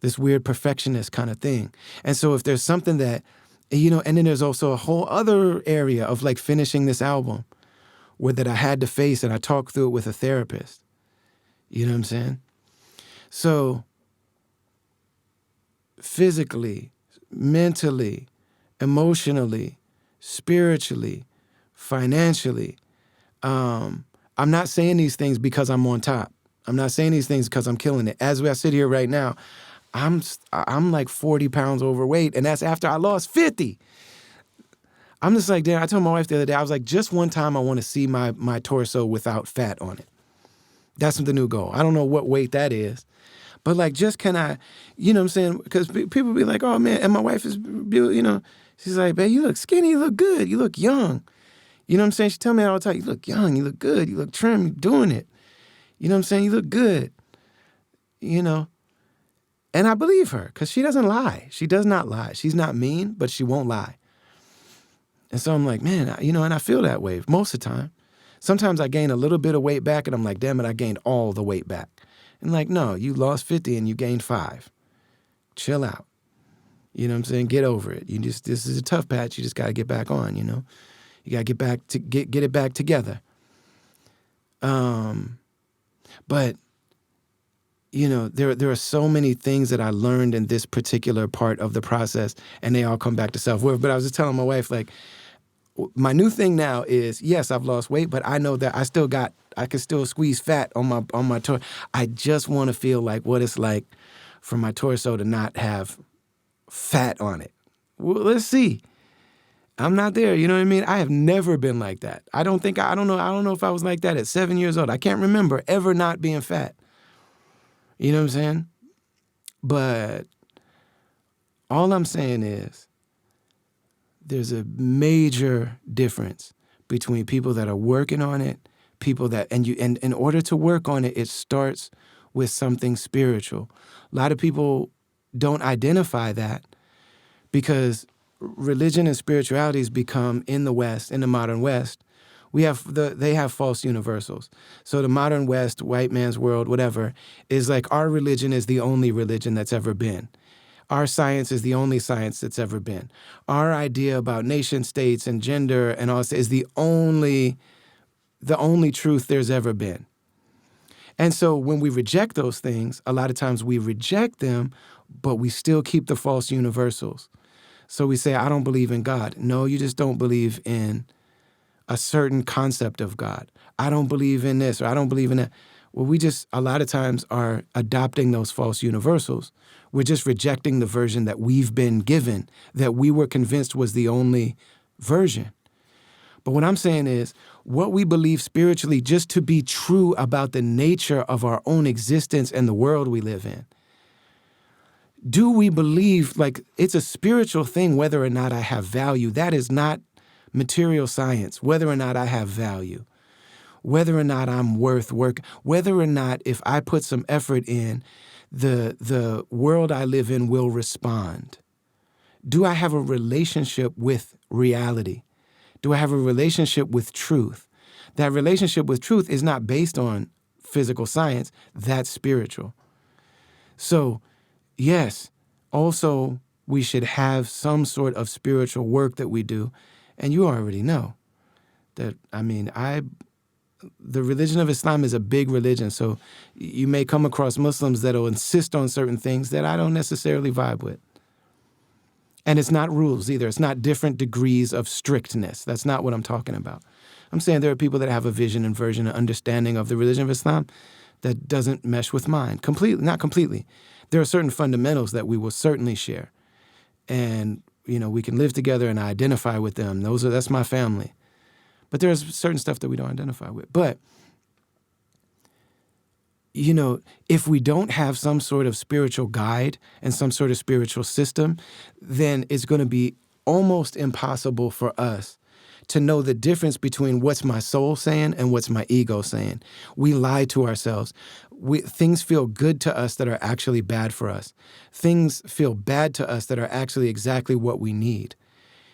This weird perfectionist kind of thing. And so if there's something that, and then there's also a whole other area of like finishing this album that I had to face, and I talked through it with a therapist. You know what I'm saying? So physically, mentally, emotionally, spiritually, financially, I'm not saying these things because I'm on top. I'm not saying these things because I'm killing it. As I sit here right now, I'm like 40 pounds overweight, and that's after I lost 50. I'm just like, damn, I told my wife the other day, I was like, just one time I want to see my torso without fat on it. That's the new goal. I don't know what weight that is, but like, just can I, you know what I'm saying? Because people be like, oh man, and my wife is, she's like, babe, you look skinny, you look good, you look young. You know what I'm saying? She tell me all the time, you look young, you look good, you look trim, you're doing it. You know what I'm saying? You look good, And I believe her because she doesn't lie. She does not lie. She's not mean, but she won't lie. And so I'm like, man, and I feel that way most of the time. Sometimes I gain a little bit of weight back and I'm like, damn it, I gained all the weight back. And like, no, you lost 50 and you gained 5. Chill out. You know what I'm saying? Get over it. This is a tough patch. You just got to get back on, You got to get back to get it back together. But there are so many things that I learned in this particular part of the process, and they all come back to self-worth. But I was just telling my wife, like, my new thing now is, yes, I've lost weight, but I know that I can still squeeze fat on my torso. I just want to feel like what it's like for my torso to not have fat on it. Well, let's see. I'm not there, you know what I mean? I have never been like that. I don't know if I was like that at 7 years old. I can't remember ever not being fat. You know what I'm saying? But all I'm saying is there's a major difference between people that are working on it, people that, and in order to work on it, it starts with something spiritual. A lot of people don't identify that because religion and spirituality has become in the modern West, they have false universals. So the modern West, white man's world, whatever, is like our religion is the only religion that's ever been. Our science is the only science that's ever been. Our idea about nation states and gender and all this is the only truth there's ever been. And so when we reject those things, a lot of times we reject them, but we still keep the false universals. So we say, I don't believe in God. No, you just don't believe in a certain concept of God. I don't believe in this, or I don't believe in that. Well, we just, a lot of times, are adopting those false universals. We're just rejecting the version that we've been given, that we were convinced was the only version. But what I'm saying is, what we believe spiritually, just to be true about the nature of our own existence and the world we live in, Do we believe, like, it's a spiritual thing whether or not I have value? That is not material science, whether or not I have value, whether or not I'm worth work, whether or not if I put some effort in, the world I live in will respond. Do I have a relationship with reality? Do I have a relationship with truth? That relationship with truth is not based on physical science. That's spiritual. So, yes, also we should have some sort of spiritual work that we do. And you already know that, the religion of Islam is a big religion. So you may come across Muslims that'll insist on certain things that I don't necessarily vibe with. And it's not rules either. It's not different degrees of strictness. That's not what I'm talking about. I'm saying there are people that have a vision and version and understanding of the religion of Islam that doesn't mesh with mine. Completely, not completely. There are certain fundamentals that we will certainly share. And, we can live together and I identify with them. That's my family. But there's certain stuff that we don't identify with. But, if we don't have some sort of spiritual guide and some sort of spiritual system, then it's going to be almost impossible for us to know the difference between what's my soul saying and what's my ego saying. We lie to ourselves. Things feel good to us that are actually bad for us. Things feel bad to us that are actually exactly what we need.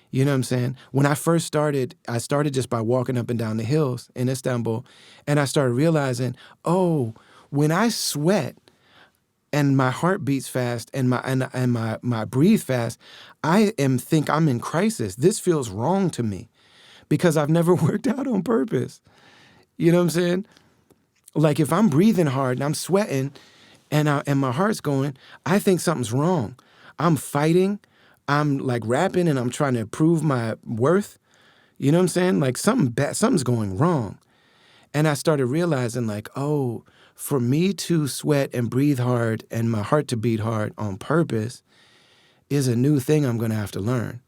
You know what I'm saying? When I first started, I started just by walking up and down the hills in Istanbul, and I started realizing, when I sweat and my heart beats fast and my breathe fast, I think I'm in crisis. This feels wrong to me because I've never worked out on purpose. You know what I'm saying? Like if I'm breathing hard and I'm sweating and my heart's going, I think something's wrong. I'm fighting. I'm like rapping and I'm trying to prove my worth. You know what I'm saying? Like something's going wrong. And I started realizing like, for me to sweat and breathe hard and my heart to beat hard on purpose is a new thing I'm going to have to learn.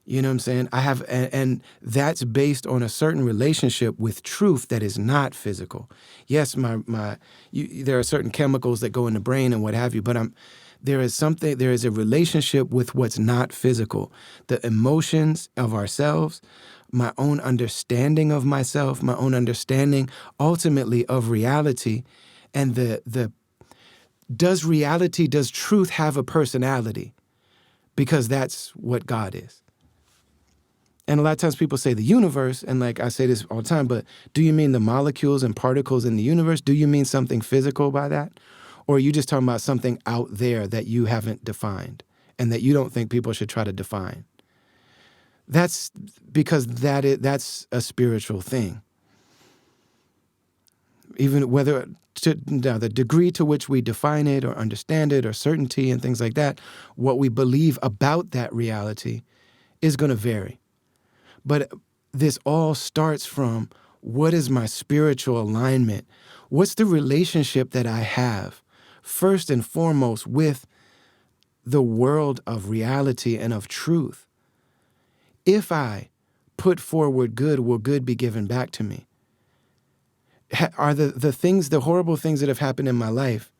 You know what I'm saying? And that's based on a certain relationship with truth that is not physical. Yes, there are certain chemicals that go in the brain and what have you, but there is a relationship with what's not physical. The emotions of ourselves, my own understanding of myself, my own understanding ultimately of reality, and does truth have a personality? Because that's what God is. And a lot of times people say the universe, and like I say this all the time, but do you mean the molecules and particles in the universe? Do you mean something physical by that? Or are you just talking about something out there that you haven't defined and that you don't think people should try to define? That's because that's a spiritual thing. Even the degree to which we define it or understand it or certainty and things like that, what we believe about that reality is going to vary. But this all starts from what is my spiritual alignment? What's the relationship that I have, first and foremost, with the world of reality and of truth? If I put forward good, will good be given back to me? Are the horrible things that have happened in my life,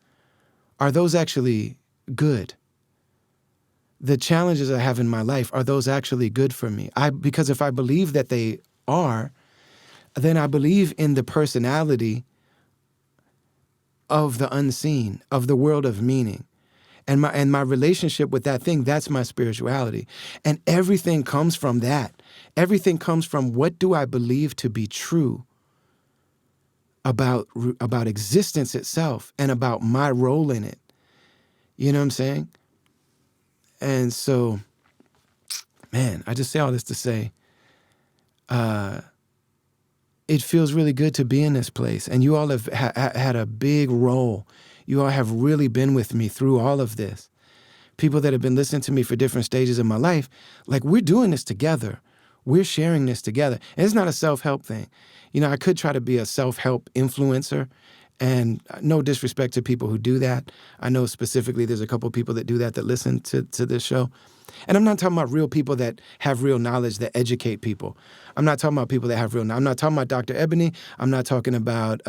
are those actually good? The challenges I have in my life, are those actually good for me? Because if I believe that they are, then I believe in the personality of the unseen, of the world of meaning. And my relationship with that thing, that's my spirituality. And everything comes from that. Everything comes from what do I believe to be true about existence itself and about my role in it. You know what I'm saying? And so, man, I just say all this to say, it feels really good to be in this place. And you all have had a big role. You all have really been with me through all of this. People that have been listening to me for different stages of my life, like we're doing this together. We're sharing this together. And it's not a self-help thing. I could try to be a self-help influencer, and no disrespect to people who do that. I know specifically there's a couple of people that do that listen to this show. And I'm not talking about real people that have real knowledge that educate people. I'm not talking about people that have real knowledge. I'm not talking about Dr. Ebony. I'm not talking about,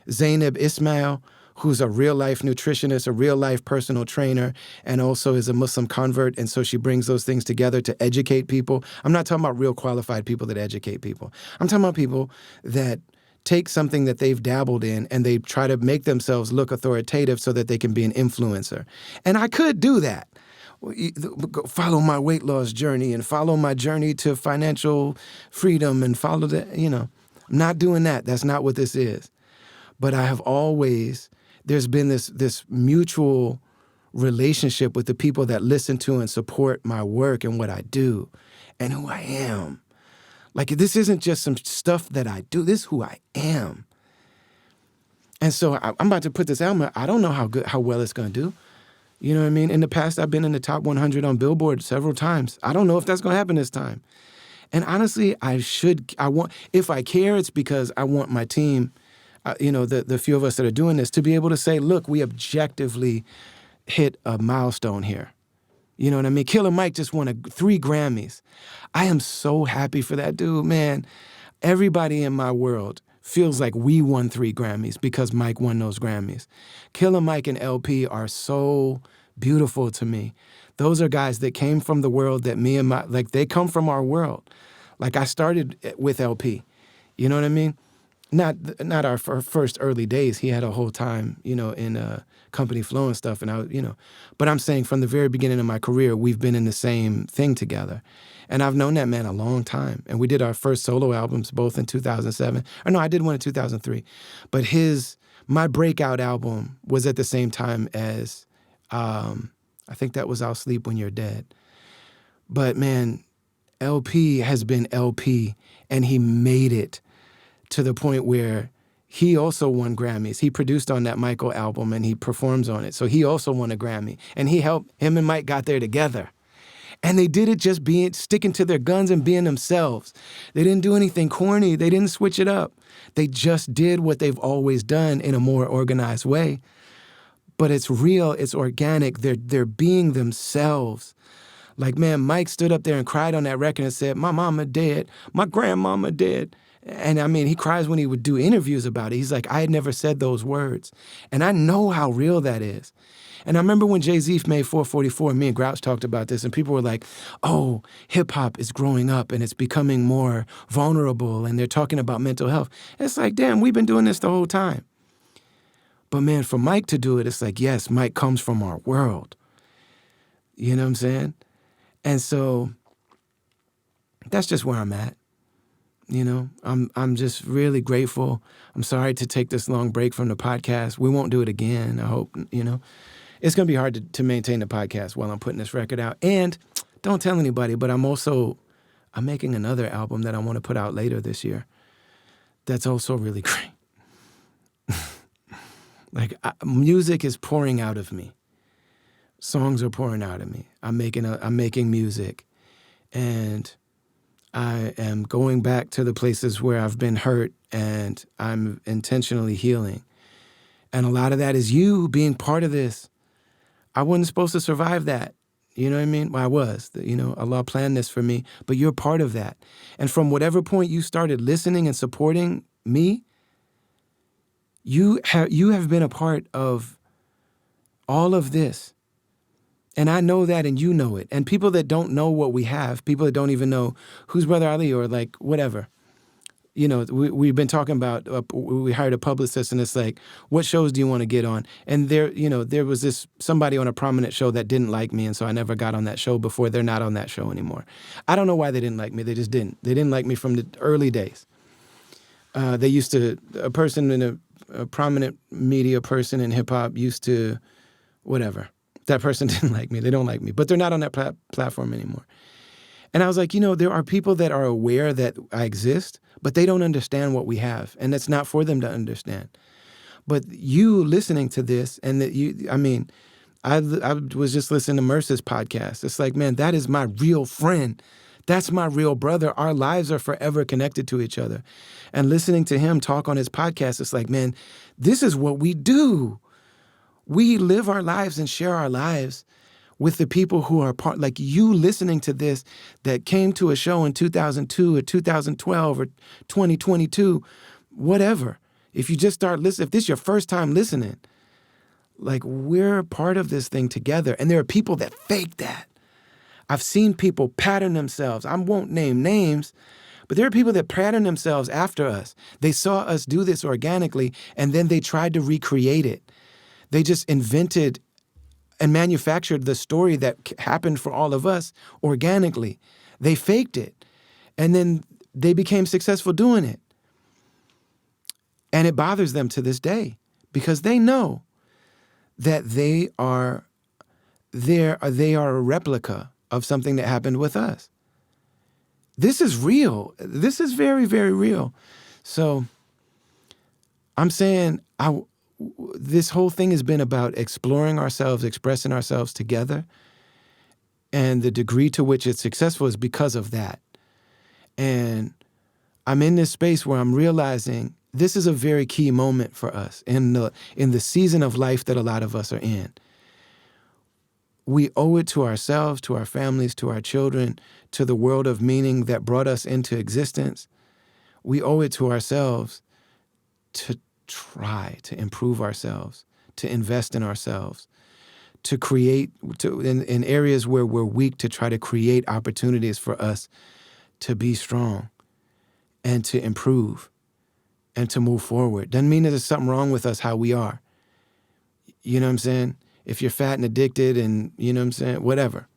Zainab Ismail, who's a real-life nutritionist, a real-life personal trainer, and also is a Muslim convert, and so she brings those things together to educate people. I'm not talking about real qualified people that educate people. I'm talking about people that take something that they've dabbled in and they try to make themselves look authoritative so that they can be an influencer. And I could do that. Follow my weight loss journey and follow my journey to financial freedom and follow that, I'm not doing that. That's not what this is. But I have always, there's been this mutual relationship with the people that listen to and support my work and what I do and who I am. Like, this isn't just some stuff that I do. This is who I am. And so I'm about to put this album out. I don't know how well it's going to do. You know what I mean? In the past, I've been in the top 100 on Billboard several times. I don't know if that's going to happen this time. And honestly, if I care, it's because I want my team, the few of us that are doing this, to be able to say, look, we objectively hit a milestone here. You know what I mean? Killer Mike just won 3 Grammys. I am so happy for that dude, man. Everybody in my world feels like we won 3 Grammys because Mike won those Grammys. Killer Mike and LP are so beautiful to me. Those are guys that came from the world that they come from our world. Like, I started with LP. You know what I mean? Not our first early days. He had a whole time, in Company Flow and stuff. And but I'm saying from the very beginning of my career, we've been in the same thing together. And I've known that man a long time. And we did our first solo albums both in 2007. Or no, I did one in 2003. But my breakout album was at the same time as, I think that was I'll Sleep When You're Dead. But man, LP has been LP, and he made it to the point where he also won Grammys. He produced on that Michael album and he performs on it. So he also won a Grammy. And him and Mike got there together. And they did it just sticking to their guns and being themselves. They didn't do anything corny. They didn't switch it up. They just did what they've always done in a more organized way. But it's real, it's organic. They're being themselves. Like, man, Mike stood up there and cried on that record and said, my mama dead, my grandmama dead. And I mean, he cries when he would do interviews about it. He's like, I had never said those words. And I know how real that is. And I remember when Jay-Z made 444, me and Grouch talked about this, and people were like, oh, hip-hop is growing up and it's becoming more vulnerable, and they're talking about mental health. And it's like, damn, we've been doing this the whole time. But man, for Mike to do it, it's like, yes, Mike comes from our world. You know what I'm saying? And so that's just where I'm at. I'm just really grateful. I'm sorry to take this long break from the podcast. We won't do it again, I hope, It's going to be hard to maintain the podcast while I'm putting this record out. And don't tell anybody, but I'm making another album that I want to put out later this year. That's also really great. Music is pouring out of me. Songs are pouring out of me. I'm making music, and I am going back to the places where I've been hurt, and I'm intentionally healing. And a lot of that is you being part of this. I wasn't supposed to survive that. You know what I mean? Well, I was. Allah planned this for me, but you're part of that. And from whatever point you started listening and supporting me, you have been a part of all of this. And I know that, and you know it. And people that don't know what we have, people that don't even know who's Brother Ali or like whatever, we've been talking about, we hired a publicist, and it's like, what shows do you want to get on? And there was somebody on a prominent show that didn't like me, and so I never got on that show before. They're not on that show anymore. I don't know why they didn't like me. They just didn't. They didn't like me from the early days. They used to, a person in a prominent media person in hip hop used to, whatever. That person didn't like me. They don't like me. But they're not on that platform anymore. And I was like, there are people that are aware that I exist, but they don't understand what we have. And it's not for them to understand. But you listening to this, and I was just listening to Merce's podcast. It's like, man, that is my real friend. That's my real brother. Our lives are forever connected to each other. And listening to him talk on his podcast, it's like, man, this is what we do. We live our lives and share our lives with the people who are part, like you listening to this that came to a show in 2002 or 2012 or 2022, whatever. If you just start listening, if this is your first time listening, Like, we're part of this thing together. And there are people that fake that. I've seen people pattern themselves. I won't name names, but there are people that pattern themselves after us. They saw us do this organically, and then they tried to recreate it. They just invented and manufactured the story that happened for all of us organically. They faked it, and then they became successful doing it. And it bothers them to this day because they know that they are a replica of something that happened with us. This is real. This is very, very real. So I'm saying this whole thing has been about exploring ourselves, expressing ourselves together. And the degree to which it's successful is because of that. And I'm in this space where I'm realizing this is a very key moment for us in the season of life that a lot of us are in. We owe it to ourselves, to our families, to our children, to the world of meaning that brought us into existence. We owe it to ourselves to try to improve ourselves, to invest in ourselves, to create, in areas where we're weak, to try to create opportunities for us to be strong and to improve and to move forward. Doesn't mean that there's something wrong with us how we are. You know what I'm saying? If you're fat and addicted and, you know what I'm saying, whatever.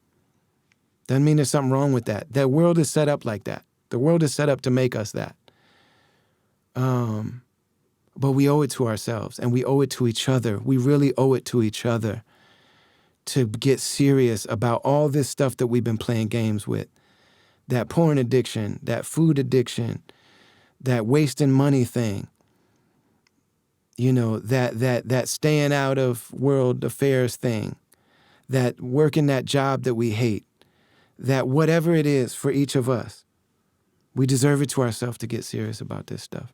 Doesn't mean there's something wrong with that. That world is set up like that. The world is set up to make us that. But we owe it to ourselves and we owe it to each other. We really owe it to each other to get serious about all this stuff that we've been playing games with. That porn addiction, that food addiction, that wasting money thing, you know, that staying out of world affairs thing, that working that job that we hate, that whatever it is for each of us, we deserve it to ourselves to get serious about this stuff.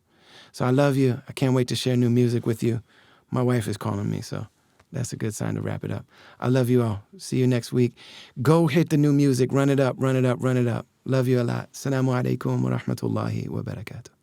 So I love you. I can't wait to share new music with you. My wife is calling me, so that's a good sign to wrap it up. I love you all. See you next week. Go hit the new music. Run it up, run it up, run it up. Love you a lot. Assalamu alaikum wa rahmatullahi wa barakatuh.